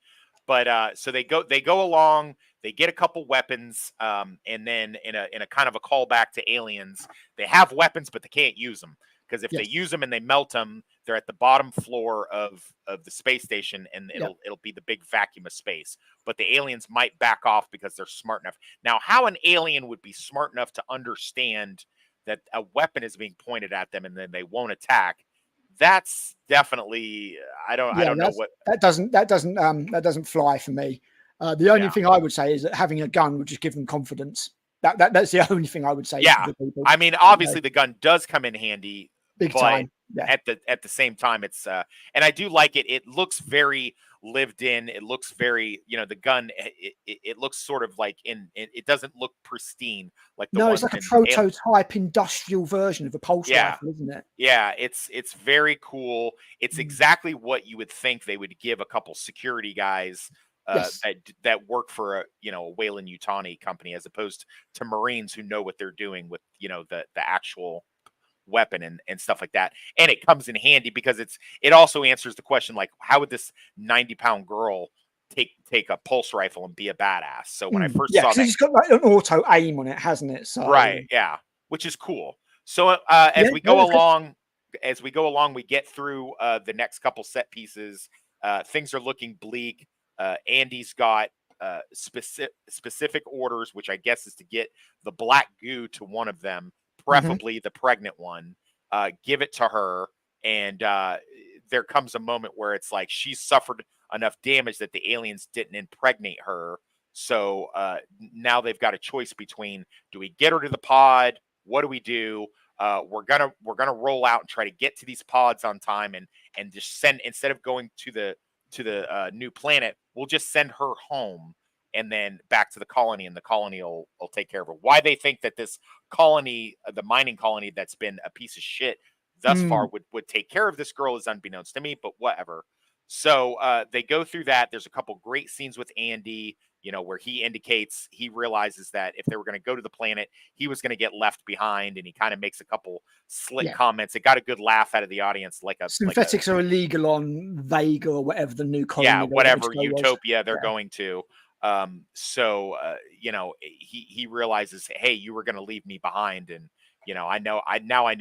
But so they go along. They get a couple weapons, and then in a kind of a callback to Aliens, they have weapons, but they can't use them because if they Yes. use them and they melt them, they're at the bottom floor of the space station, and Yeah. it'll be the big vacuum of space. But the aliens might back off because they're smart enough. Now, how an alien would be smart enough to understand that a weapon is being pointed at them and then they won't attack? That's definitely I Yeah, don't know what. that doesn't fly for me. The only Yeah. thing I would say is that having a gun would just give them confidence. That's the only thing I would say Yeah. to people. I mean, You know, obviously the gun does come in handy, big but time. Yeah. at the same time it's and I do like it. It looks very lived in. It looks very, the gun it looks sort of like it doesn't look pristine like the No, it's ones like a in prototype industrial version of a pulse Yeah. rifle, isn't it? Yeah, it's very cool. It's Mm. exactly what you would think they would give a couple security guys Yes. that work for a Wayland Yutani company, as opposed to Marines who know what they're doing with the actual weapon and stuff like that. And it comes in handy because it also answers the question, like, how would this 90-pound girl take a pulse rifle and be a badass? So when I Mm. first Yeah, saw because that, it's got like an auto aim on it, hasn't it? So right, yeah, which is cool. So yeah, as we no, go that's good. along, we get through the next couple set pieces. Things are looking bleak. Andy's got specific orders, which I guess is to get the black goo to one of them, Mhm. preferably the pregnant one. Give it to her, and there comes a moment where it's like she's suffered enough damage that the aliens didn't impregnate her. So now they've got a choice between: do we get her to the pod? What do we do? We're gonna roll out and try to get to these pods on time, and just send, instead of going to the new planet, we'll just send her home and then back to the colony, and the colony will take care of her. Why they think that this colony, the mining colony that's been a piece of shit thus far, Mm. would take care of this girl is unbeknownst to me, but whatever. So they go through that. There's a couple great scenes with Andy, where he indicates he realizes that if they were going to go to the planet, he was going to get left behind, and he kind of makes a couple slick Yeah. comments. It got a good laugh out of the audience, like a Synthetics are illegal on Vega or whatever the new yeah, colony they were going to whatever go was. utopia they're Yeah. going to. So he realizes, hey, you were going to leave me behind, and I know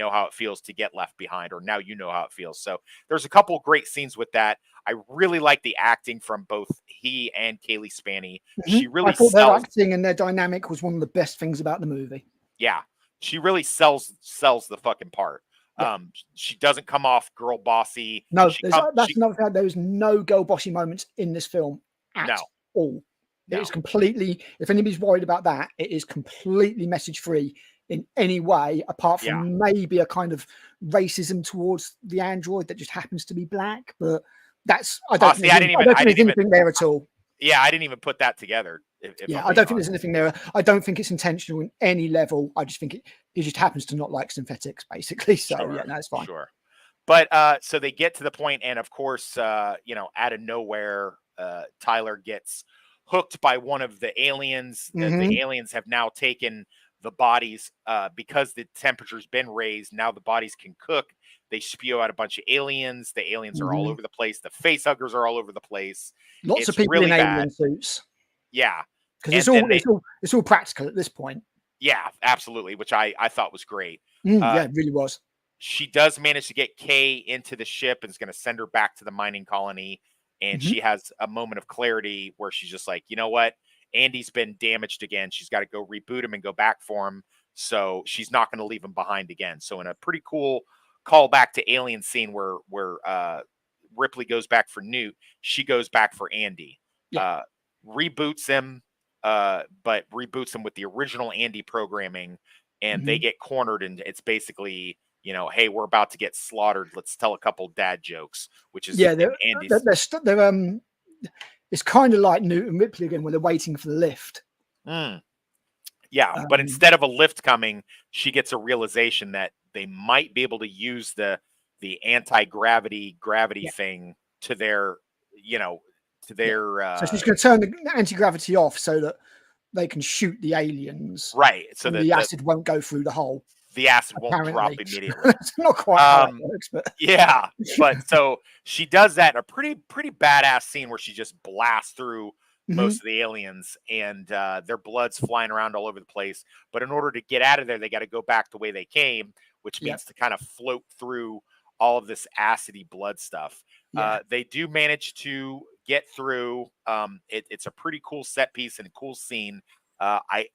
how it feels to get left behind, or now you know how it feels. So there's a couple great scenes with that. I really like the acting from both he and Kaylee Spaney. She Mhm. I really thought their sells. acting and their dynamic was one of the best things about the movie. Yeah, she really sells the fucking part. Yeah. She doesn't come off girl bossy. No, She there's come that's she another thing. There is no girl bossy moments in this film at no all. It is no completely. If anybody's worried about that, it is completely message free in any way, apart yeah. from maybe a kind of racism towards the android that just happens to be black. But that's I don't Honestly, think there's, I don't I think didn't there's even anything there at all. yeah, I didn't even put that together, if Yeah, I'm I being don't think there's honest. anything there. I don't think it's intentional in any level. I just think it just happens to not like synthetics, basically. So yeah, Sure, no, it's fine. sure. But so they get to the point, and of course, out of nowhere, Tyler gets hooked by one of the aliens. The Hmm. aliens have now taken the bodies because the temperature's been raised. Now the bodies can cook. They spew out a bunch of aliens. The aliens are all Hmm. over the place. The face huggers are all over the place. Lots of It's people in really bad. alien suits Yeah. because And then it's all practical at this point. yeah, absolutely, which I thought was great. Yeah, Uh, it really was. she does manage to get Kay into the ship and is going to send her back to the mining colony. And Hmm. she has a moment of clarity where she's just like, you know what? Andy's been damaged again. She's got to go reboot him and go back for him. So she's not going to leave him behind again. So in a pretty cool callback to Alien scene where Ripley goes back for Newt, she goes back for Andy. Yeah. Uh, Reboots him, but reboots him with the original Andy programming, and they Hmm. get cornered, and it's basically, hey, we're about to get slaughtered. Let's tell a couple dad jokes, which is Yeah, in they're, Andy's. they're it's kind of like Newt and Ripley again, where they're waiting for the lift. Mm, yeah, but Um, instead of a lift coming, she gets a realization that they might be able to use the gravity yeah, thing to their, you know, to yeah. their So she's going to turn the anti gravity off so that they can shoot the aliens, right, so and that the acid won't go through the hole. the acid won't drop Apparently, immediately. it's not quite how it Um, works, but Yeah, but so she does that in a pretty badass scene where she just blasts through Mhm. most of the aliens, and their blood's flying around all over the place. But in order to get out of there, they got to go back the way they came, which Yep. means to kind of float through all of this acidy blood stuff. Yeah. They do manage to get through. It's a pretty cool set piece and a cool scene. I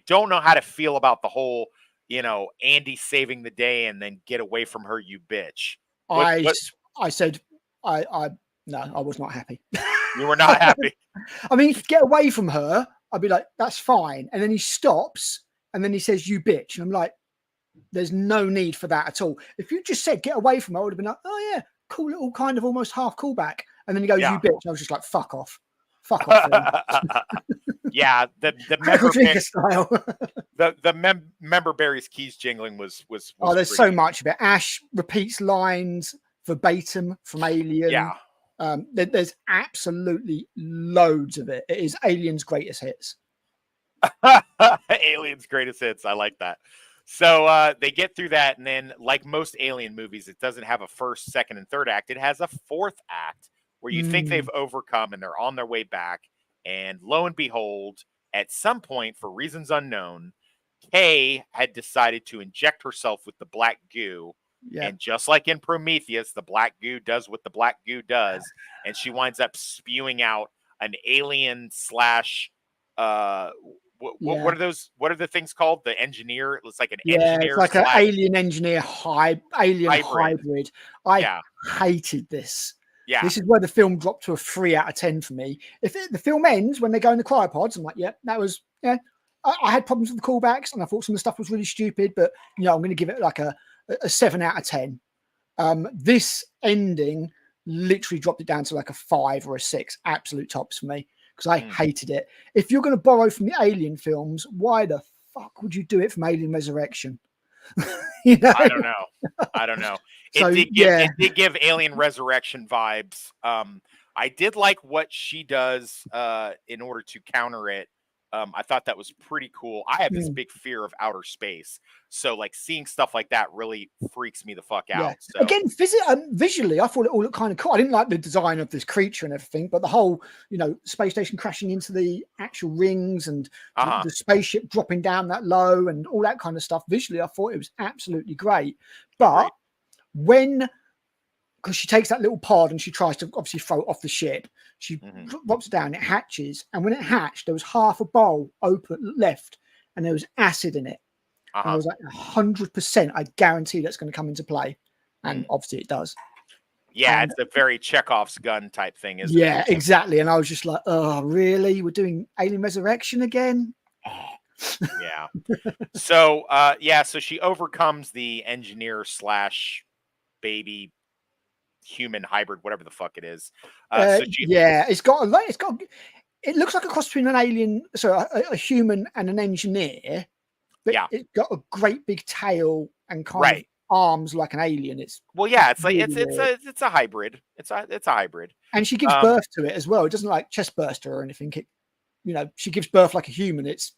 don't know how to feel about the whole, Andy saving the day and then get away from her, you bitch. What I what s- I said I no, I was not happy. you were not happy? I mean, get away from her. I'd be like, that's fine. And then he stops and then he says, you bitch. And I'm like, there's no need for that at all. If you just said get away from her, I would have been like, oh yeah, cool little kind of almost half callback. And then he goes, Yeah. you bitch. I was just like, fuck off. Fuck off, film. Yeah, the Crackle member drinker style. member Barry's keys jingling was Oh, there's pretty. so much of it. Ash repeats lines verbatim from Alien. Yeah. There's absolutely loads of it. It is Alien's greatest hits. Alien's greatest hits. I like that. So they get through that, and then, like most Alien movies, it doesn't have a first, second, and third act. It has a fourth act where you think they've overcome and they're on their way back. And lo and behold, at some point, for reasons unknown, Kay had decided to inject herself with the black goo. Yeah. And just like in Prometheus, the black goo does what the black goo does, and she winds up spewing out an alien slash what are those? What are the things called? The engineer. It's like an engineer it's like an slash alien engineer alien hybrid. hybrid. I Yeah, hated this. yeah, This is where the film dropped to a 3 out of 10 for me. The film ends when they go in the cryopods, I'm like, yeah, that was I had problems with the callbacks, and I thought some of the stuff was really stupid, but I'm going to give it like a 7 out of 10. This ending literally dropped it down to like a 5 or a 6, absolute tops for me, because I hated it. If you're going to borrow from the Alien films, why the fuck would you do it from Alien Resurrection? I don't know. It did give Alien Resurrection vibes. I did like what she does in order to counter it. I thought that was pretty cool. I have this big fear of outer space, so like seeing stuff like that really freaks me the fuck out. So again, visually, I thought it all looked kind of cool. I didn't like the design of this creature and everything, but the whole, space station crashing into the actual rings and the spaceship dropping down that low and all that kind of stuff. Visually, I thought it was absolutely great. But because she takes that little pod and she tries to obviously throw it off the ship, she drops it down, it hatches, and when it hatched, there was half a bowl open left, and there was acid in it. And I was like, 100%, I guarantee that's going to come into play, and obviously it does. Yeah, it's a very Chekhov's gun type thing, isn't it? Yeah, exactly. And I was just like, oh, really? We're doing Alien Resurrection again? Yeah. So, so she overcomes the engineer slash baby human hybrid, whatever the fuck it is. It looks like a cross between an alien, a human and an engineer, but it's got a great big tail and kind of arms like an alien. It's like it's a hybrid. It's a hybrid. And she gives birth to it as well. It doesn't like chest burster or anything. She gives birth like a human. It's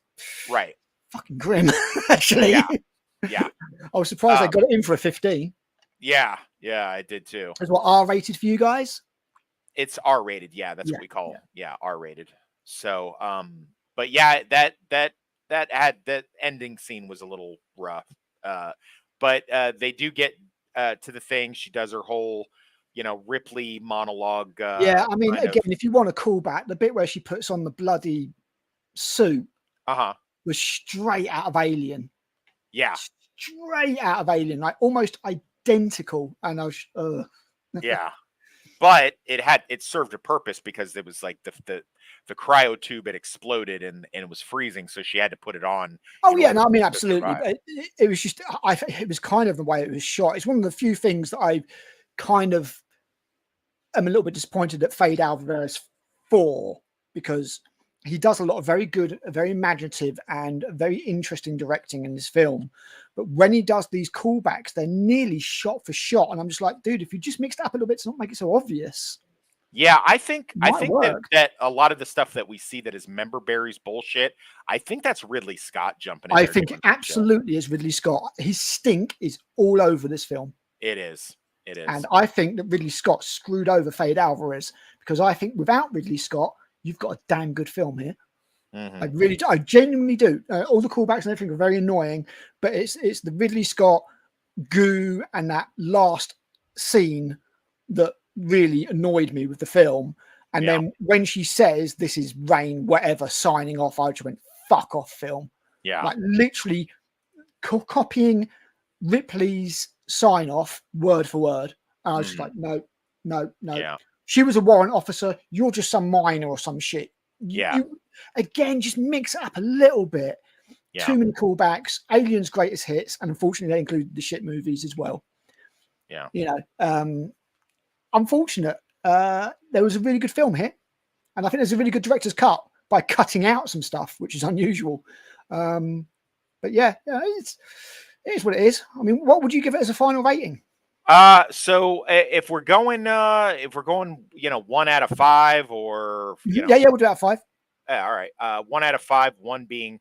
fucking grim, actually. Yeah. I was surprised they got it in for a 15. Yeah, I did too. Is what R-rated for you guys? It's R-rated. Yeah, that's what we call R-rated. So, but yeah, that ending scene was a little rough. But they do get to the thing. She does her whole, Ripley monologue. I mean, again, if you want to call back the bit where she puts on the bloody suit, was straight out of Alien. Yeah, straight out of Alien, like almost identical. And I was, yeah, but it served a purpose because it was like the cryo tube had exploded and it was freezing, so she had to put it on. Oh yeah, no, I mean absolutely. But it was just, it was kind of the way it was shot. It's one of the few things that I kind of am a little bit disappointed at Fade Alvarez for, because he does a lot of very good, very imaginative and very interesting directing in this film. But when he does these callbacks, they're nearly shot for shot. And I'm just like, dude, if you just mixed it up a little bit to not make it so obvious. Yeah, I think that a lot of the stuff that we see that is member Barry's bullshit, I think that's Ridley Scott jumping in. I think it absolutely is Ridley Scott. His stink is all over this film. It is. And I think that Ridley Scott screwed over Fade Alvarez, because I think without Ridley Scott, you've got a damn good film here. Mm-hmm. I really do. I genuinely do. All the callbacks and everything are very annoying, but it's the Ridley Scott goo and that last scene that really annoyed me with the film. And Yeah. then when she says this is Rain, whatever, signing off, I just went, fuck off, film. Yeah. Like literally copying Ripley's sign off word for word. And I was just like, no, no, no. Yeah. She was a warrant officer. You're just some minor or some shit. Yeah. You again, just mix it up a little bit. Yeah. Too many callbacks. Aliens' greatest hits, and unfortunately, they included the shit movies as well. Yeah. You know, unfortunate. There was a really good film here, and I think there's a really good director's cut by cutting out some stuff, which is unusual. But yeah, it is what it is. I mean, what would you give it as a final rating? So if we're going, 1 out of 5, or Yeah, we'll do it at 5. all right, 1 out of 5, 1 being,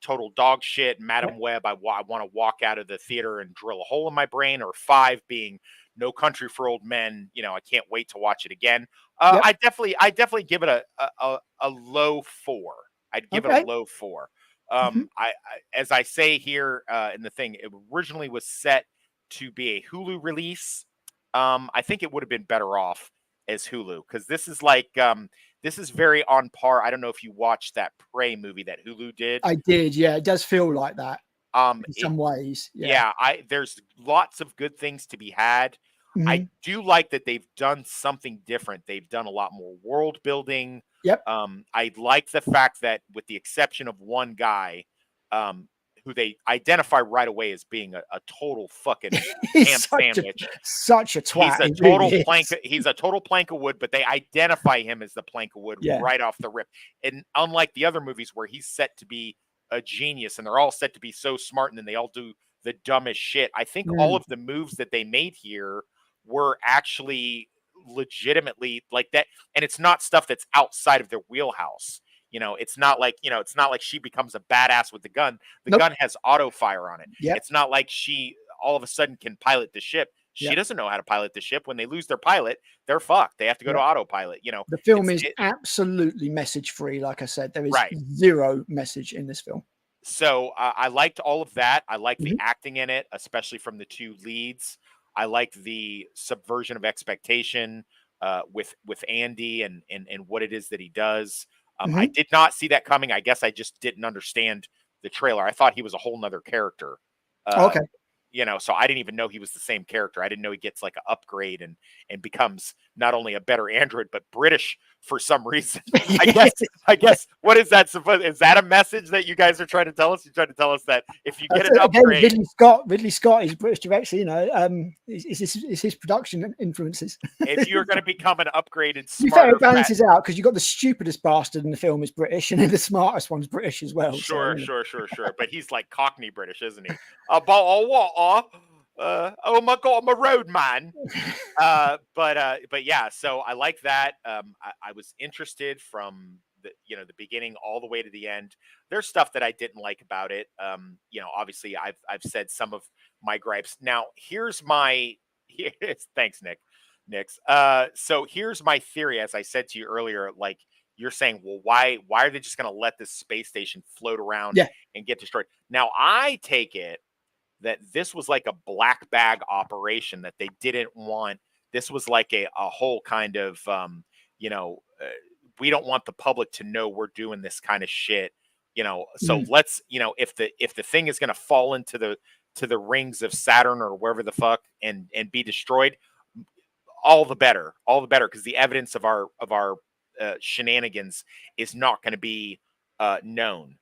total dog shit, Madam Yep. Web. I want to walk out of the theater and drill a hole in my brain, or 5 being No Country for Old Men. I can't wait to watch it again. Yep. I definitely give it a low 4. I'd give it a low 4. I as I say here in the thing, it originally was set to be a Hulu release. I think it would have been better off as Hulu, because this is like this is very on par. I don't know if you watched that Prey movie that Hulu did. I did. Yeah, it does feel like that in some ways. Yeah, there's lots of good things to be had. I do like that they've done something different. They've done a lot more world building. Yep. I like the fact that, with the exception of one guy, who they identify right away as being a total fucking ham sandwich. Such a twat. He's a total plank. He's a total plank of wood, but they identify him as the plank of wood right off the rip. And unlike the other movies where he's set to be a genius and they're all set to be so smart, and then they all do the dumbest shit, I think all of the moves that they made here were actually legitimately like that. And it's not stuff that's outside of their wheelhouse. It's not like, she becomes a badass with the gun. The gun has auto fire on it. Yep. It's not like she all of a sudden can pilot the ship. She doesn't know how to pilot the ship. When they lose their pilot, they're fucked. They have to go to autopilot. The film is absolutely message free. Like I said, there is zero message in this film. So I liked all of that. I liked the acting in it, especially from the two leads. I liked the subversion of expectation with Andy and what it is that he does. I did not see that coming. I guess I just didn't understand the trailer. I thought he was a whole nother character. Okay. So I didn't even know he was the same character. I didn't know he gets like an upgrade and becomes not only a better android, but British for some reason. I guess what is that supposed? Is that a message that you guys are trying to tell us? You're trying to tell us that if you get an upgrade, Ridley Scott is British director. Is his production influences. If you're going to become an upgraded, smarter, it balances out, because you got the stupidest bastard in the film is British, and then the smartest one's British as well. Sure. But he's like Cockney British, isn't he? Oh my God, I'm a road man. But yeah, so I like that. I was interested from the beginning all the way to the end. There's stuff that I didn't like about it. Obviously I've said some of my gripes. Now thanks, Nix. So here's my theory. As I said to you earlier, like, you're saying, well, why are they just going to let this space station float around and get destroyed? Now I take it that this was like a black bag operation that they didn't want. This was like a whole kind of, we don't want the public to know we're doing this kind of shit, so let's, if the thing is going to fall into the rings of Saturn or wherever the fuck and be destroyed, all the better, because the evidence of our shenanigans is not going to be known.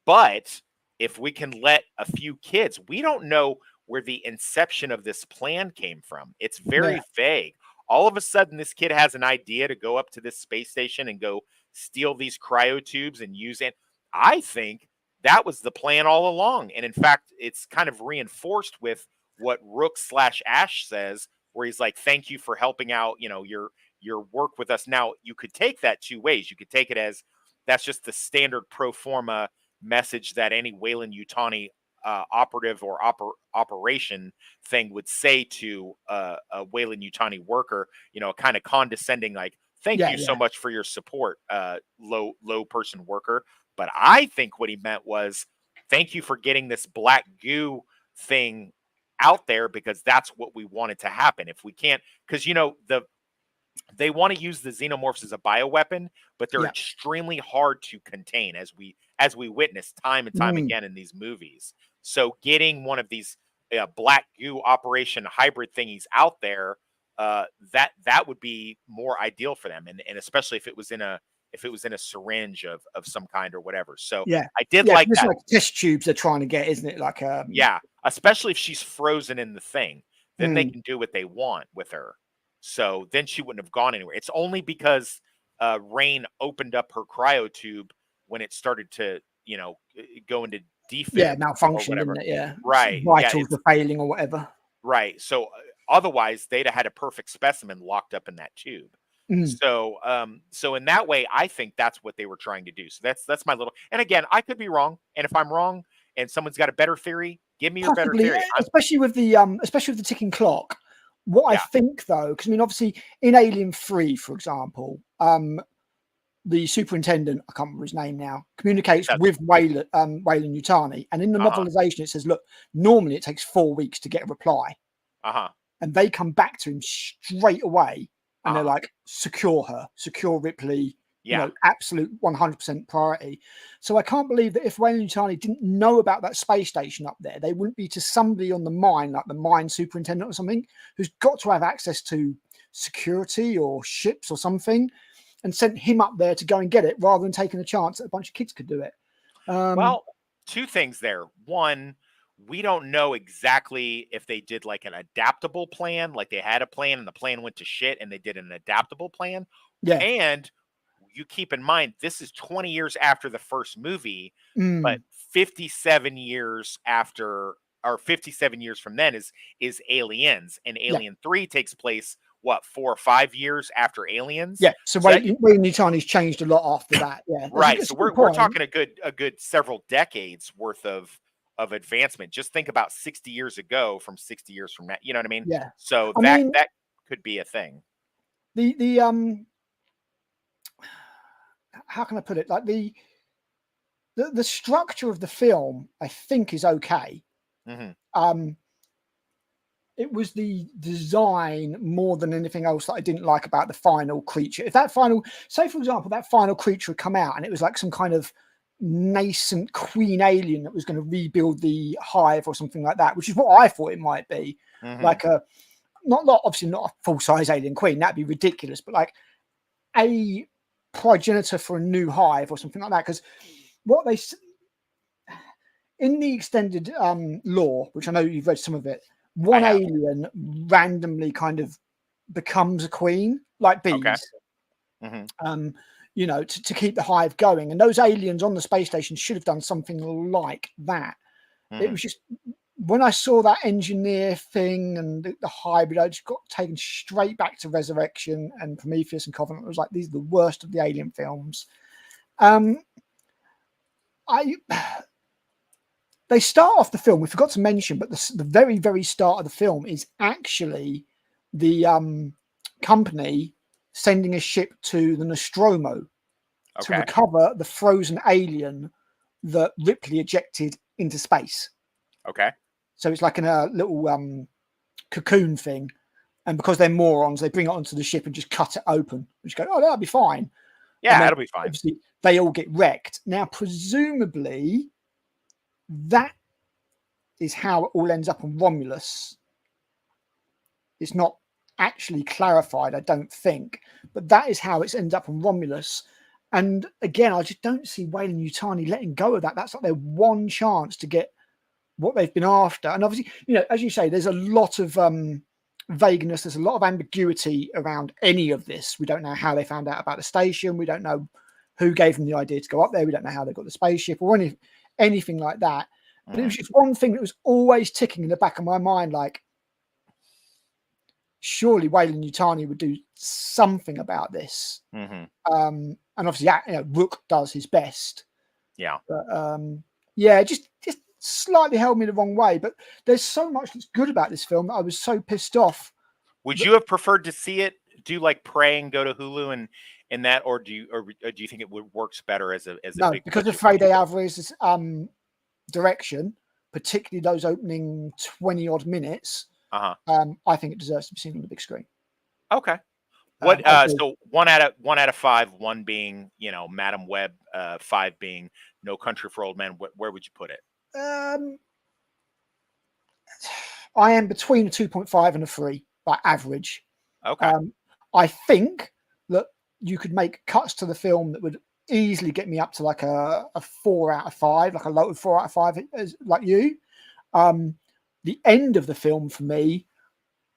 But if we can let a few kids, we don't know where the inception of this plan came from. It's very vague. All of a sudden, this kid has an idea to go up to this space station and go steal these cryotubes and use it. I think that was the plan all along. And in fact, it's kind of reinforced with what Rook/Ash says, where he's like, thank you for helping out, your work with us. Now, you could take that two ways. You could take it as that's just the standard pro forma message that any Weyland-Yutani operative or operation thing would say to a Weyland-Yutani worker, kind of condescending, like, Thank Yeah, you so yeah, much for your support, low person worker. But I think what he meant was, thank you for getting this black goo thing out there because that's what we wanted to happen. If we can't, because they want to use the xenomorphs as a bioweapon, but they're yeah. extremely hard to contain, as we witness time and time Mm, again in these movies. So getting one of these black goo operation hybrid thingies out there, that would be more ideal for them, and especially if it was in a syringe of some kind or whatever. So yeah, I did yeah. like It's that. like test tubes they're trying to get, isn't it? Like Yeah, especially if she's frozen in the thing, then they mm, can do what they want with her. So then she wouldn't have gone anywhere. It's only because Rain opened up her cryo tube when it started to, go into yeah, defib or malfunction, didn't whatever. it? Yeah, Right. Yeah. vitals It's were failing or whatever. right. So otherwise, they'd have had a perfect specimen locked up in that tube. Mm. So in that way, I think that's what they were trying to do. So that's my little. And again, I could be wrong. And if I'm wrong, and someone's got a better theory, give me your better Possibly, theory. especially with the ticking clock. What I Yeah. think, though, because I mean, obviously, in Alien 3, for example, the superintendent, I can't remember his name now, communicates That's with Wayland Yutani, and in the uh-huh. novelization, it says, "Look, normally it takes 4 weeks to get a reply," Uh-huh. and they come back to him straight away, and they're Uh-huh. like, "Secure her, secure Ripley." Yeah. Absolute 100% priority. So I can't believe that if Wayne Utani didn't know about that space station up there, they wouldn't be to somebody on the mine, like the mine superintendent or something, who's got to have access to security or ships or something, and sent him up there to go and get it rather than taking a chance that a bunch of kids could do it. Um, Well, two things there. One, we don't know exactly if they did like an adaptable plan, like they had a plan and the plan went to shit and they did an adaptable plan. yeah. And you keep in mind, this is 20 years after the first movie, but Mm, 57 years after, or 57 years from then is Aliens, and yeah. Alien 3 takes place what, 4 or 5 years after Aliens. Yeah. So So that Wayne Utani's changed a lot after that. Yeah. right. That's So a good we're point. talking a good several decades worth of advancement. Just think about 60 years ago from 60 years from now. You know what I mean? Yeah. So I that mean, that could be a thing. the how can I put it? Like the structure of the film, I think, is okay. Hmm. Um, it was the design more than anything else that I didn't like about the final creature. If that final, say for example, that final creature had come out and it was like some kind of nascent queen alien that was going to rebuild the hive or something like that, which is what I thought it might be, Hmm. like a obviously not a full size alien queen, that'd be ridiculous, but like a progenitor for a new hive or something like that. Because what they in the extended lore, which I know you've read some of it, I one have. alien randomly kind of becomes a queen, like Okay. bees, Hmm. um, to keep the hive going. And those aliens on the space station should have done something like that. It Hmm. was just when I saw that engineer thing and the hybrid, I just got taken straight back to Resurrection and Prometheus and Covenant. It was like, these are the worst of the alien films. Um, I They start off the film. We forgot to mention, but the very, very start of the film is actually the company sending a ship to the Nostromo to Okay. recover the frozen alien that Ripley ejected into space. Okay. So it's like in a little cocoon thing. And because they're morons, they bring it onto the ship and just cut it open. And just go, oh, that'll be fine. And Yeah, then it'll be fine. obviously they all get wrecked. Now, presumably, that is how it all ends up on Romulus. It's not actually clarified, I don't think, but that is how it's ended up on Romulus. And again, I just don't see Wayland Yutani letting go of that. That's like their one chance to get what they've been after. And obviously, as you say, there's a lot of vagueness. There's a lot of ambiguity around any of this. We don't know how they found out about the station. We don't know who gave them the idea to go up there. We don't know how they got the spaceship or anything like that. But it Hmm. was just one thing that was always ticking in the back of my mind, like, surely Wayland Yutani would do something about this. Hmm. And obviously, Rook does his best. Yeah. But yeah, just slightly held me the wrong way. But there's so much that's good about this film that I was so pissed off. Would you have preferred to see it do like Prey and go to Hulu and that, or do you think it works better as a No, big because of budget Fede movie? Alvarez's direction, particularly those opening 20 odd minutes. Uh-huh. I think it deserves to be seen on the big screen. Okay. What Although, so 1 out of 5, 1 being, Madam Web, 5 being No Country for Old Men, where would you put it? um, I am between a 2.5 and a 3 by average. Okay. I think that you could make cuts to the film that would easily get me up to like a 4 out of 5, like a low 4 out of 5, like you. The end of the film for me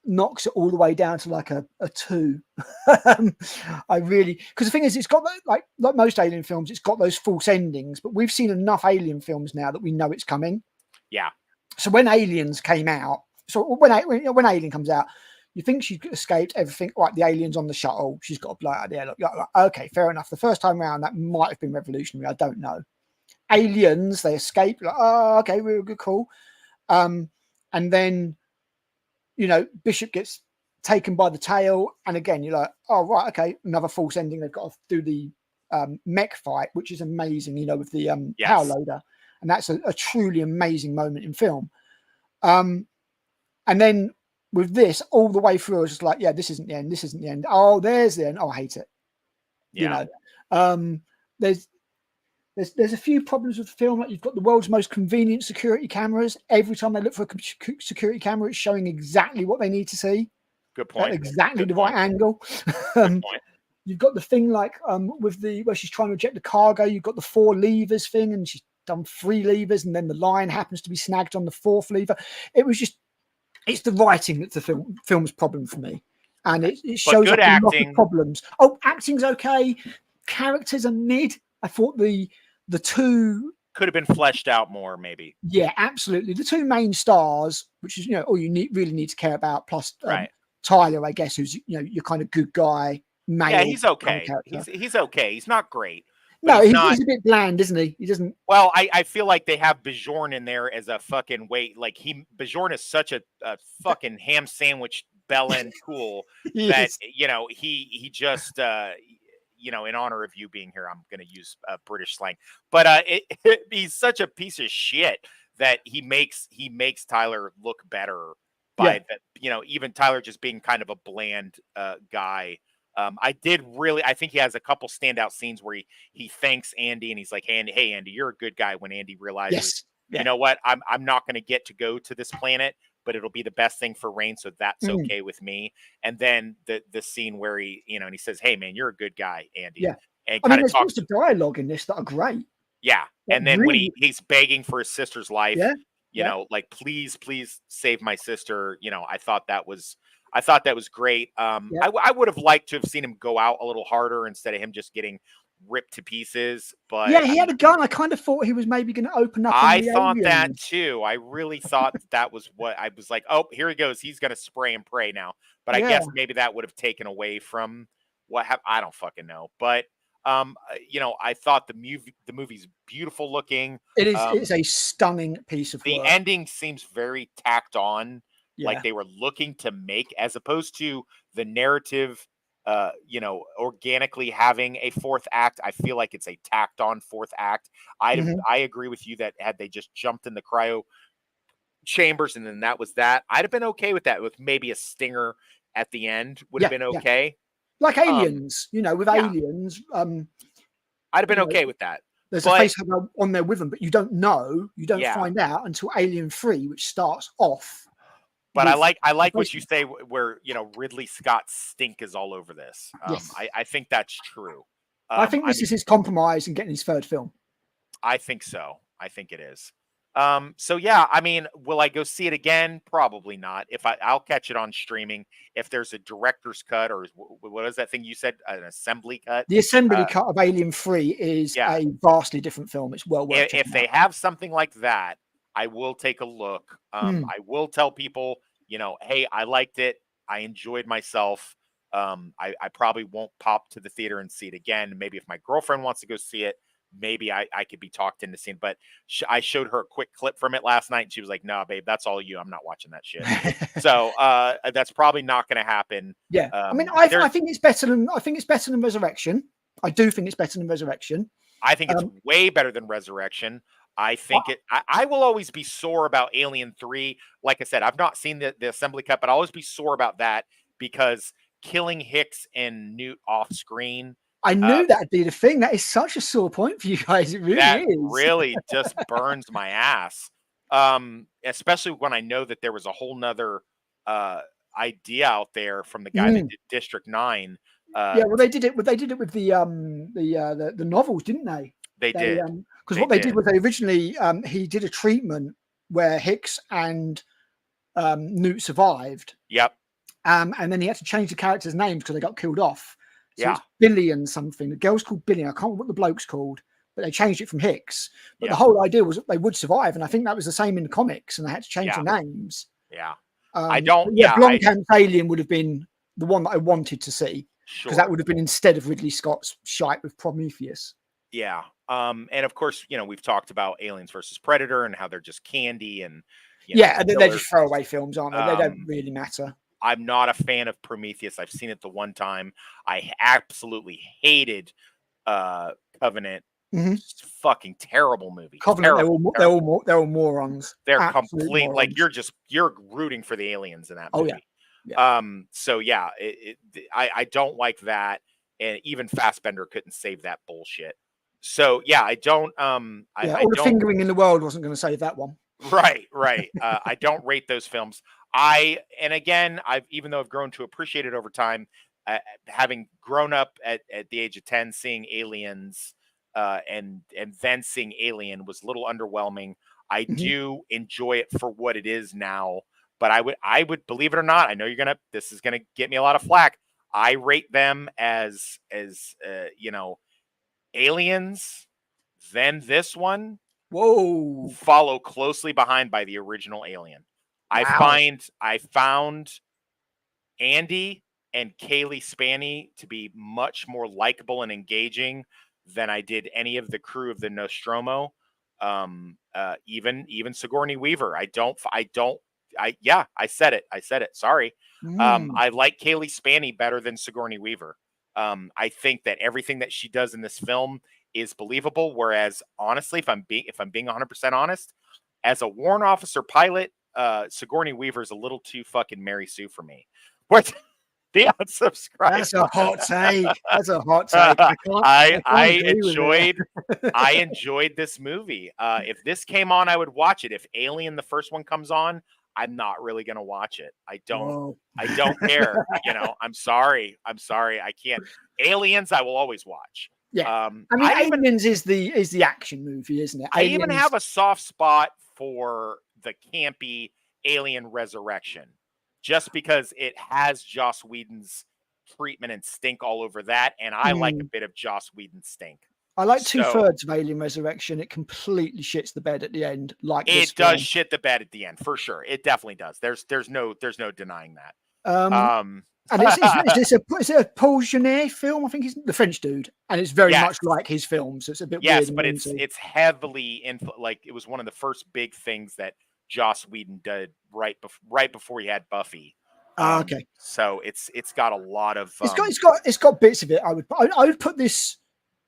knocks it all the way down to like a 2. I really, because the thing is, it's got like most Alien films, it's got those false endings, but we've seen enough Alien films now that we know it's coming. Yeah. So when Aliens came out, so when Alien comes out, you think she's escaped everything. Right, the alien's on the shuttle. She's got a blow out there. Look, okay, fair enough. The first time around, that might have been revolutionary. I don't know. Aliens, they escape. Like, oh, okay, we're good, cool. And then, Bishop gets taken by the tail, and again, you're like, oh right, okay, another false ending. They've got to do the mech fight, which is amazing. With the power Yes. loader, and that's a truly amazing moment in film. And then with this, all the way through, I was just like, yeah, this isn't the end. This isn't the end. Oh, there's the end. Oh, I hate it. Yeah. There's a few problems with the film. Like, you've got the world's most convenient security cameras. Every time they look for a security camera, it's showing exactly what they need to see Good at point. exactly Good the point. right angle. Good point. You've got the thing like with where she's trying to eject the cargo. You've got the 4 levers thing, and she's done 3 levers, and then the line happens to be snagged on the 4th lever. It's the writing that's the film's problem for me, and Okay. it But shows good up a lot of acting. problems. Oh, acting's okay. Characters are mid. I thought the two, Could have been fleshed out more, maybe. yeah, absolutely, the 2 main stars, which is all you really need to care about, plus Right. Tyler, I guess, who's your kind of good guy male. Yeah, he's kind of okay. character. He's okay. He's not great, but No, he's not. he's a bit bland, isn't he? He doesn't. Well, I feel like they have Bjorn in there as a fucking weight. Like Bjorn is such a fucking ham sandwich bell end tool that Yes. he just in honor of you being here, I'm gonna use British slang, but he's such a piece of shit that he makes Tyler look better by Yeah. that. Even Tyler just being kind of a bland guy. I think he has a couple standout scenes where he thanks Andy and he's like, hey Andy, you're a good guy, when Andy realizes, Yes. Yeah. you know what, I'm not going to get to go to this planet, but it'll be the best thing for Rain, so that's okay with me. And then the scene where he, and he says, hey man, you're a good guy, Andy. Yeah. And I mean, kind of there's talks lots of dialogue in this that are great. yeah. Like, And then when really, he's begging for his sister's life, yeah. Yeah. like, please save my sister. I thought that was great. Yeah. I would have liked to have seen him go out a little harder instead of him just getting ripped to pieces. But Yeah, he had a gun. I kind of thought he was maybe going to open up on I the thought that aliens. too. I really thought that was what I was like. Oh, here he goes. He's going to spray and pray now. But I Yeah. guess maybe that would have taken away from I don't fucking know. But I thought the movie's beautiful looking. It is. It's a stunning piece of The work. ending seems very tacked on, like Yeah. they were looking to make, as opposed to the narrative, organically having a 4th act. I feel like it's a tacked on 4th act. Mhm. I agree with you that had they just jumped in the cryo chambers and then that was that, I'd have been okay with that, with maybe a stinger at the end would have Yeah. been Yeah. okay. Like Aliens, with Yeah. Aliens, I'd have been okay with that. there's But a facehugger on there with them, but you don't yeah. find out until Alien 3, which starts off. But I with like a what you facehugger. say, where Ridley Scott's stink is all over this. Yes. I think that's true. I think I this mean, is his compromise in getting his 3rd film. I think so. I think it is. So yeah, I mean, will I go see it again? Probably not. I'll catch it on streaming. If there's a director's cut, or what is that thing you said, an assembly cut? The assembly Uh, cut of Alien 3 is yeah. a vastly different film. It's well worth If checking they out. have something like that, I will take a look. Mm. I will tell people, hey, I liked it. I enjoyed myself. I probably won't pop to the theater and see it again. Maybe if my girlfriend wants to go see it, maybe I could be talked into seeing. But I showed her a quick clip from it last night, and she was like, "No, babe, that's all you. I'm not watching that shit." So that's probably not going to happen. Yeah, I mean, I There's, think it's better than Resurrection. I do think it's better than Resurrection. I think it's Um, way better than Resurrection. I I, think I will always be sore about Alien 3. Like I said, I've not seen the assembly cut, but I'll always be sore about that because killing Hicks and Newt off screen, I uh, knew that'd be the thing. That is such a sore point for you guys. It really that is. really just burns my ass. Especially when I know that there was a whole nother idea out there from the guy that Mm. did District 9. Yeah, well, they did it. They did it with the novels, didn't they? They They did. because They what they did did. was they originally he did a treatment where Hicks and Newt survived, Yep. and then he had to change the characters' names because they got killed off. So Yeah. it's Billy and something. The girl's called Billy. I can't remember what the bloke's called, but they changed it from Hicks. But the Yeah. whole idea was that they would survive, and I think that was the same in the comics, and they had to change Yeah. the names. Yeah. I don't. But yeah, Yeah. Blomkamp's Alien would have been the one that I wanted to see because that Sure. would have been instead of Ridley Scott's shite with Prometheus. Yeah. And of course, we've talked about Aliens versus Predator and how they're just candy and Yeah, and they're filler. just throwaway films, aren't they? They don't Um, really matter. I'm not a fan of Prometheus. I've seen it the one time. I absolutely hated Covenant. Mhm. It's a fucking terrible movie. Covenant, Terrible, they're all morons. They're Absolute complete. Like morons. you're rooting for the aliens in that Oh yeah, movie. yeah. So yeah, I don't like that, and even Fassbender couldn't save that bullshit. So yeah, I don't. Yeah, I all the don't. fingering in the world wasn't going to save that one. Right, right. I don't rate those films. And again, even though I've grown to appreciate it over time, having grown up at the age of 10, seeing Aliens, and then seeing Alien was a little underwhelming. I Mhm. do enjoy it for what it is now, but I would believe it or not. I know this is gonna get me a lot of flack. I rate them as Aliens, then this one Whoa! follow closely behind by the original Alien. Wow! I found Andy and Kaylee Spanny to be much more likable and engaging than I did any of the crew of the Nostromo. Even Sigourney Weaver. I said it. I said it. Sorry. Mm. I like Kaylee Spanny better than Sigourney Weaver. I think that everything that she does in this film is believable. Whereas, honestly, if I'm being 100% honest, as a warrant officer pilot, Sigourney Weaver is a little too fucking Mary Sue for me. What the unsubscribe? That's a hot take. That's a hot take. I I can't agree with it. I enjoyed this movie. If this came on, I would watch it. If Alien, the first one, comes on, I'm not really gonna watch it. Whoa. I don't care. I'm sorry. I'm sorry. I can't. Aliens, I will always watch. Yeah. I mean, Aliens is the action movie, isn't it? I even Aliens. have a soft spot for the campy Alien Resurrection, just because it has Joss Whedon's treatment and stink all over that, and I like a bit of Joss Whedon stink. I like So 2/3 of Alien Resurrection. It completely shits the bed at the end, like this it does film. shit the bed at the end for sure. It definitely does. There's no denying that. And is it a Paul Genet film? I think he's the French dude, and it's very Yes. much like his film, so it's a bit Yes, weird. but it's heavily like it was one of the first big things that Joss Whedon did right before he had Buffy. Okay. So it's got a lot of It's got bits of it. I would put this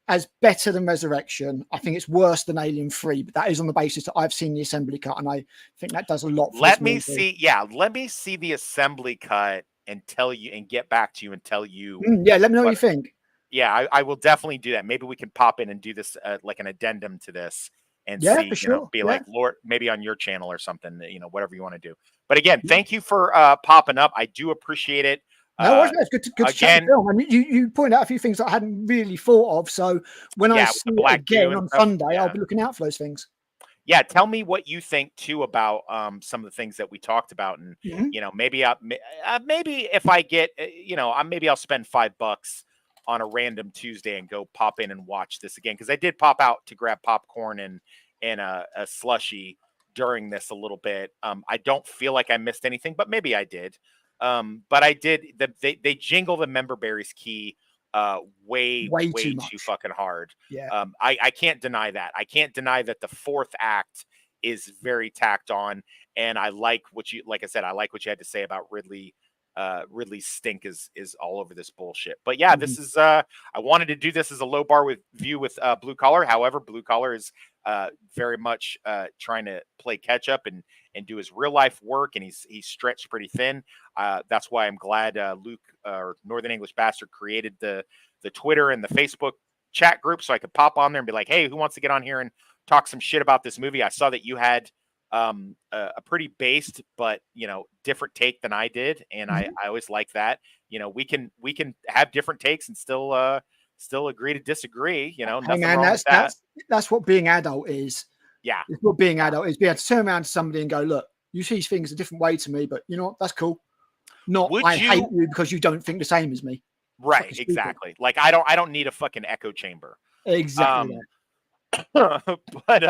as better than Resurrection. I think it's worse than Alien 3, but that is on the basis that I've seen the assembly cut, and I think that does a lot for let this me movie. see. Yeah, let me see the assembly cut and tell you and get back to you and tell you. Yeah, let me know what you think. Yeah, I will definitely do that. Maybe we can pop in and do this like an addendum to this and Yeah, see, for sure. like, Lord, maybe on your channel or something, whatever you want to do. But again, thank you for popping up. I do appreciate it. No, it's good to chat the film. And you pointed out a few things that I hadn't really thought of. So when I see it again on Sunday, I'll be looking out for those things. Yeah, tell me what you think too about some of the things that we talked about, and maybe if I get maybe I'll spend $5 on a random Tuesday and go pop in and watch this again, because I did pop out to grab popcorn and a slushy during this a little bit. I don't feel like I missed anything, but maybe I did. But I did. They jingle the member berries key way too too much. fucking hard. Yeah. I can't deny that. I can't deny that the fourth act is very tacked on, and I like like I said, I like what you had to say about Ridley. Ridley's stink is all over this bullshit. But yeah, Mhm. this is I wanted to do this as a low bar with view with Blue Collar. However, Blue Collar is very much trying to play catch up and do his real life work, and he's stretched pretty thin. That's why I'm glad Luke or Northern English Bastard created the Twitter and the Facebook chat group so I could pop on there and be like, hey, who wants to get on here and talk some shit about this movie? I saw that you had a pretty based but different take than I did, and Mhm. I always like that. We can have different takes and still agree to disagree. Hey Nothing man, wrong with that. that's what being adult is. Yeah. It's what being adult is. Be able to turn around to somebody and go, look, you see things a different way to me, but you know what? That's cool. Not Would I hate you? you because you don't think the same as me. Right, Fucking stupid. exactly. Like I don't need a fucking echo chamber. Exactly Um, that. but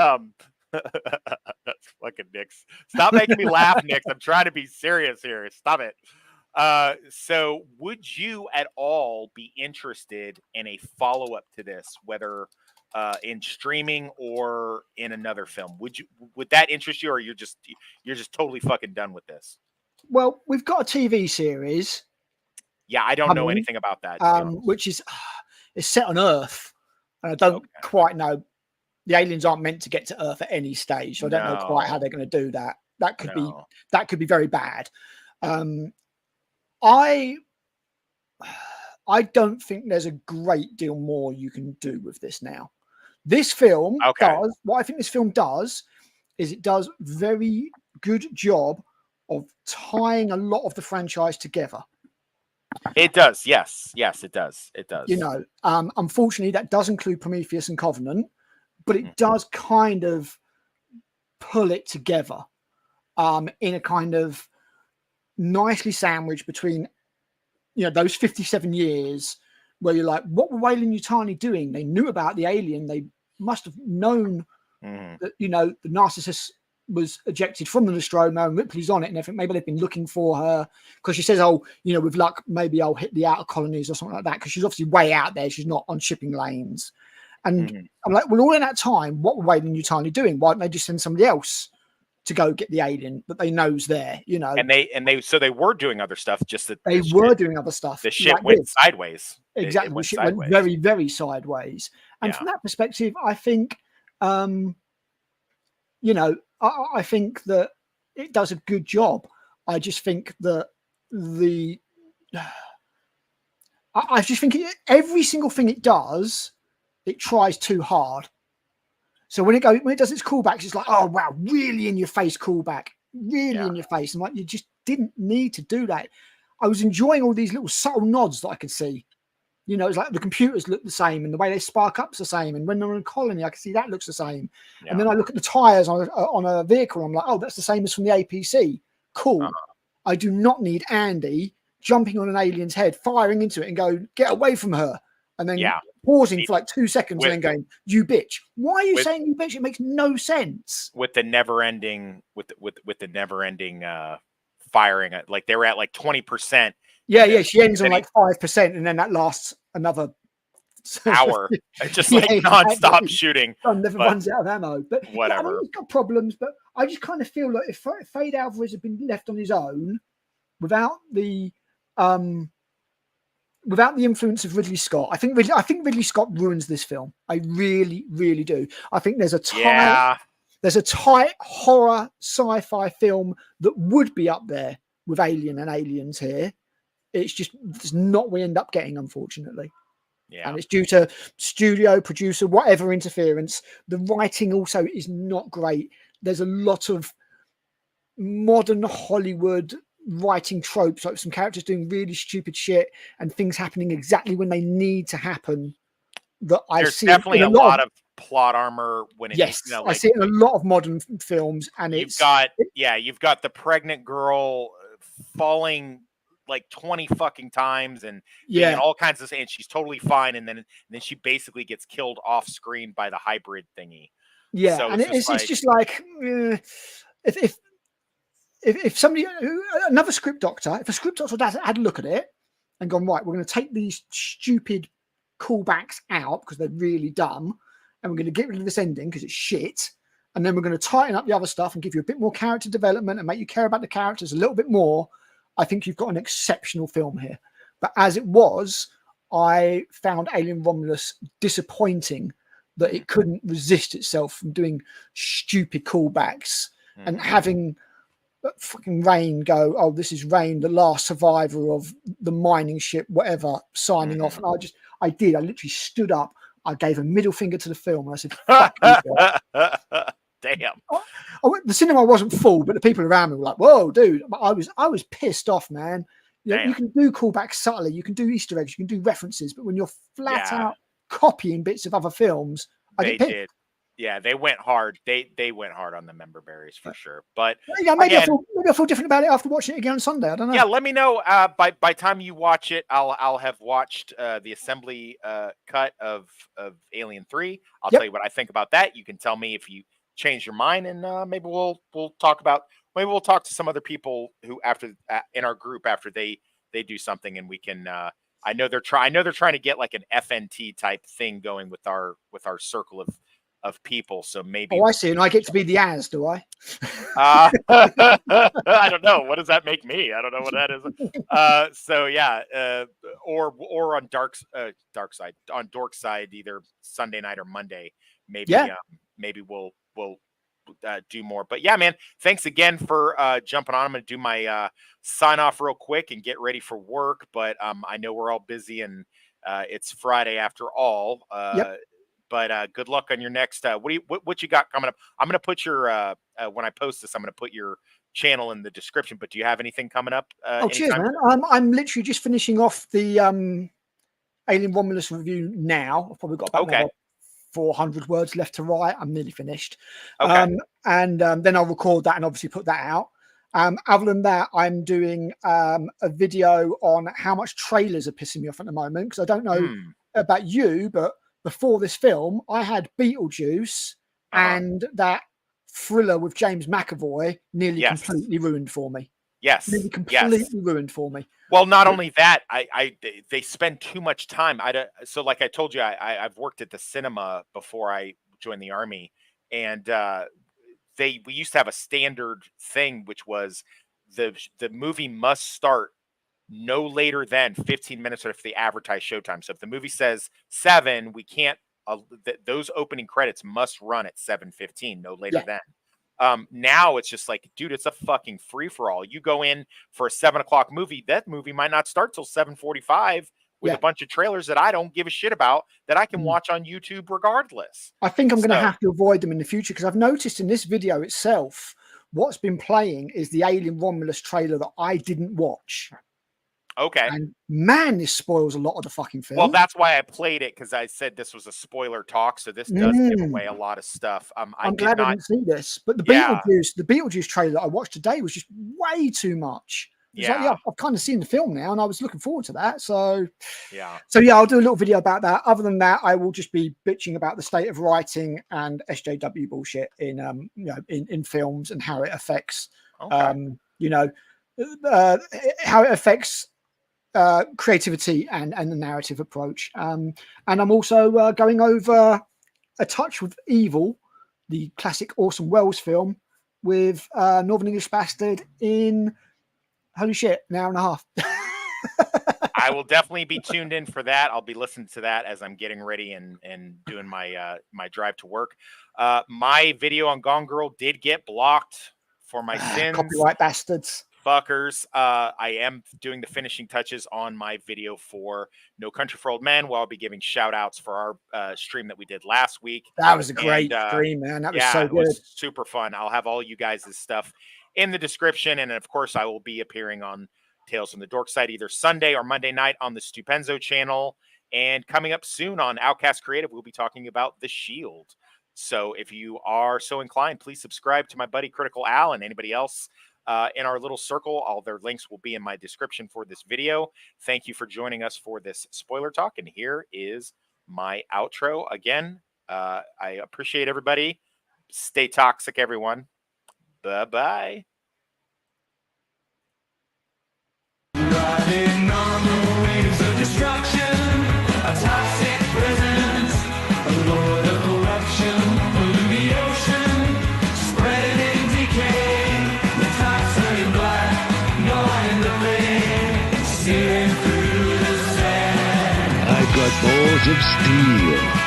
that's fucking Nick's. Stop making me laugh, Nick. I'm trying to be serious here. Stop it. So would you at all be interested in a follow up to this, whether in streaming or in another film? Would that interest you, or you're just totally fucking done with this? Well, we've got a TV series Yeah, I don't know coming, anything about that, to be honest. which is it's set on Earth, and I don't Okay. quite know. The aliens aren't meant to get to Earth at any stage, so I don't know quite how No, they're going to do that. That could be no. very bad. Um, I I don't think there's a great deal more you can do with this now. This film Okay. does what I think this film does is it does very good job of tying a lot of the franchise together. It does. Yes. Yes, it does. It does. Unfortunately, that does include Prometheus and Covenant, but it Mhm. does kind of pull it together in a kind of nicely sandwiched between those 57 years where you're like, what were Wayland and Yutani doing? They knew about the alien. They must have known Mhm. that the narcissist was ejected from the Nostromo and Ripley's on it and everything. Maybe they've been looking for her because she says, oh, with luck, maybe I'll hit the outer colonies or something like that, because she's obviously way out there. She's not on shipping lanes. And Mhm. I'm like, well, all in that time, what were Wayland and Yutani doing? Why don't they just send somebody else to go get the alien that they know's there? So they were doing other stuff, just that They were doing other stuff the shit like went this. sideways. It Exactly. The went shit went sideways. very, very sideways. And Yeah. from that perspective, I think, I think that it does a good job. I just think that I just think every single thing it does, it tries too hard. So when it does its callbacks, it's like, oh wow, really in your face callback, really Yeah. in your face. I'm like, you just didn't need to do that. I was enjoying all these little subtle nods that I could see. It's like the computers look the same and the way they spark up's the same. And when they're in a colony, I can see that looks the same. And then I look at the tires on a vehicle. I'm like, oh, that's the same as from the APC. Cool. I do not need Andy jumping on an alien's head, firing into it and go, get away from her. And then pausing for like 2 seconds and then going, you bitch. Why are you saying you bitch? It makes no sense. With the never ending firing. Like they were at like 20%. Yeah. She ends on like 5%, and then that lasts another hour. Just like nonstop shooting. Never runs out of ammo. But whatever. Yeah, he's got problems, but I just kind of feel like if Fade Alvarez had been left on his own without the influence of Ridley Scott, I think Ridley Scott ruins this film. I really, really do. I think there's a tight horror sci-fi film that would be up there with Alien and Aliens here. It's not what we end up getting, unfortunately. Yeah. And it's due to studio, producer, whatever interference. The writing also is not great. There's a lot of modern Hollywood writing tropes, like some characters doing really stupid shit and things happening exactly when they need to happen. There's definitely a lot of plot armor when it yes, I see it in a lot of modern films, and you've got the pregnant girl falling like 20 fucking times and being all kinds of, and she's totally fine, and then she basically gets killed off screen by the hybrid thingy. Yeah, so and it's just like if somebody, another script doctor, if a script doctor had a look at it and gone, right, we're going to take these stupid callbacks out because they're really dumb, and we're going to get rid of this ending because it's shit, and then we're going to tighten up the other stuff and give you a bit more character development and make you care about the characters a little bit more, I think you've got an exceptional film here. But as it was, I found Alien Romulus disappointing that it couldn't resist itself from doing stupid callbacks and having fucking Rain go, oh, this is Rain, the last survivor of the mining ship, whatever, signing off. And I literally stood up. I gave a middle finger to the film and I said, fuck you. Damn. The cinema wasn't full, but the people around me were like, whoa, dude. I was pissed off, man. You know, you can do callbacks subtly, you can do Easter eggs, you can do references, but when you're flat out copying bits of other films, they did. Yeah, they went hard. They went hard on the member berries for sure. But yeah, maybe I feel different about it after watching it again on Sunday. I don't know. Yeah, let me know. By time you watch it, I'll have watched the assembly cut of Alien 3. I'll tell you what I think about that. You can tell me if you change your mind, and maybe we'll talk about. Maybe we'll talk to some other people who after in our group after they do something, and we can. I know they're trying to get like an FNT type thing going with our circle of people. So maybe. Oh, I see. And I get to be the as, do I? I don't know. What does that make me? I don't know what that is. So yeah, or on dark side, on dork side, either Sunday night or Monday. Maybe maybe we'll do more. But yeah, man, thanks again for jumping on. I'm going to do my sign off real quick and get ready for work. But I know we're all busy and it's Friday after all. But good luck on your next. What you got coming up? I'm going to put your when I post this, I'm going to put your channel in the description. But do you have anything coming up? Cheers, man. I'm literally just finishing off the Alien Romulus review now. I've probably got about 400 words left to write. I'm nearly finished. And then I'll record that and obviously put that out. Other than that, I'm doing a video on how much trailers are pissing me off at the moment because I don't know about you, but before this film, I had Beetlejuice and that thriller with James McAvoy nearly completely ruined for me. Nearly completely ruined for me. Well, not only that, they spend too much time. So like I told you, I've worked at the cinema before I joined the Army, and we used to have a standard thing, which was the movie must start no later than 15 minutes after the advertised showtime. So if the movie says 7, we can't. Those opening credits must run at 7:15, no later than. Now it's just like, dude, it's a fucking free for all. You go in for a 7 o'clock movie. That movie might not start till 7:45 with a bunch of trailers that I don't give a shit about that I can watch on YouTube regardless. I think I'm going to have to avoid them in the future because I've noticed in this video itself, what's been playing is the Alien Romulus trailer that I didn't watch. Okay. And man, this spoils a lot of the fucking film. Well, that's why I played it because I said this was a spoiler talk, so this does give away a lot of stuff. I'm glad I didn't see this, but the Beetlejuice trailer that I watched today was just way too much. It's like, I've kind of seen the film now, and I was looking forward to that. So I'll do a little video about that. Other than that, I will just be bitching about the state of writing and SJW bullshit in in films and how it affects how it affects creativity and the narrative approach. And I'm also going over A Touch with Evil, the classic Orson Welles film, with Northern English Bastard in, holy shit, an hour and a half. I will definitely be tuned in for that. I'll be listening to that as I'm getting ready and doing my my drive to work. My video on Gone Girl did get blocked for my sins. Copyright bastards. Fuckers. I am doing the finishing touches on my video for No Country for Old Men, where I'll be giving shout outs for our stream that we did last week. That was a great stream, man. That was so good. It was super fun. I'll have all you guys' stuff in the description. And of course, I will be appearing on Tales from the Dork Side either Sunday or Monday night on the Stupenzo channel. And coming up soon on Outcast Creative, we'll be talking about The Shield. So if you are so inclined, please subscribe to my buddy Critical Al and anybody else in our little circle. All their links will be in my description for this video. Thank you for joining us for this spoiler talk. And here is my outro. Again, I appreciate everybody. Stay toxic, everyone. Bye-bye. Riding on the like balls of steel.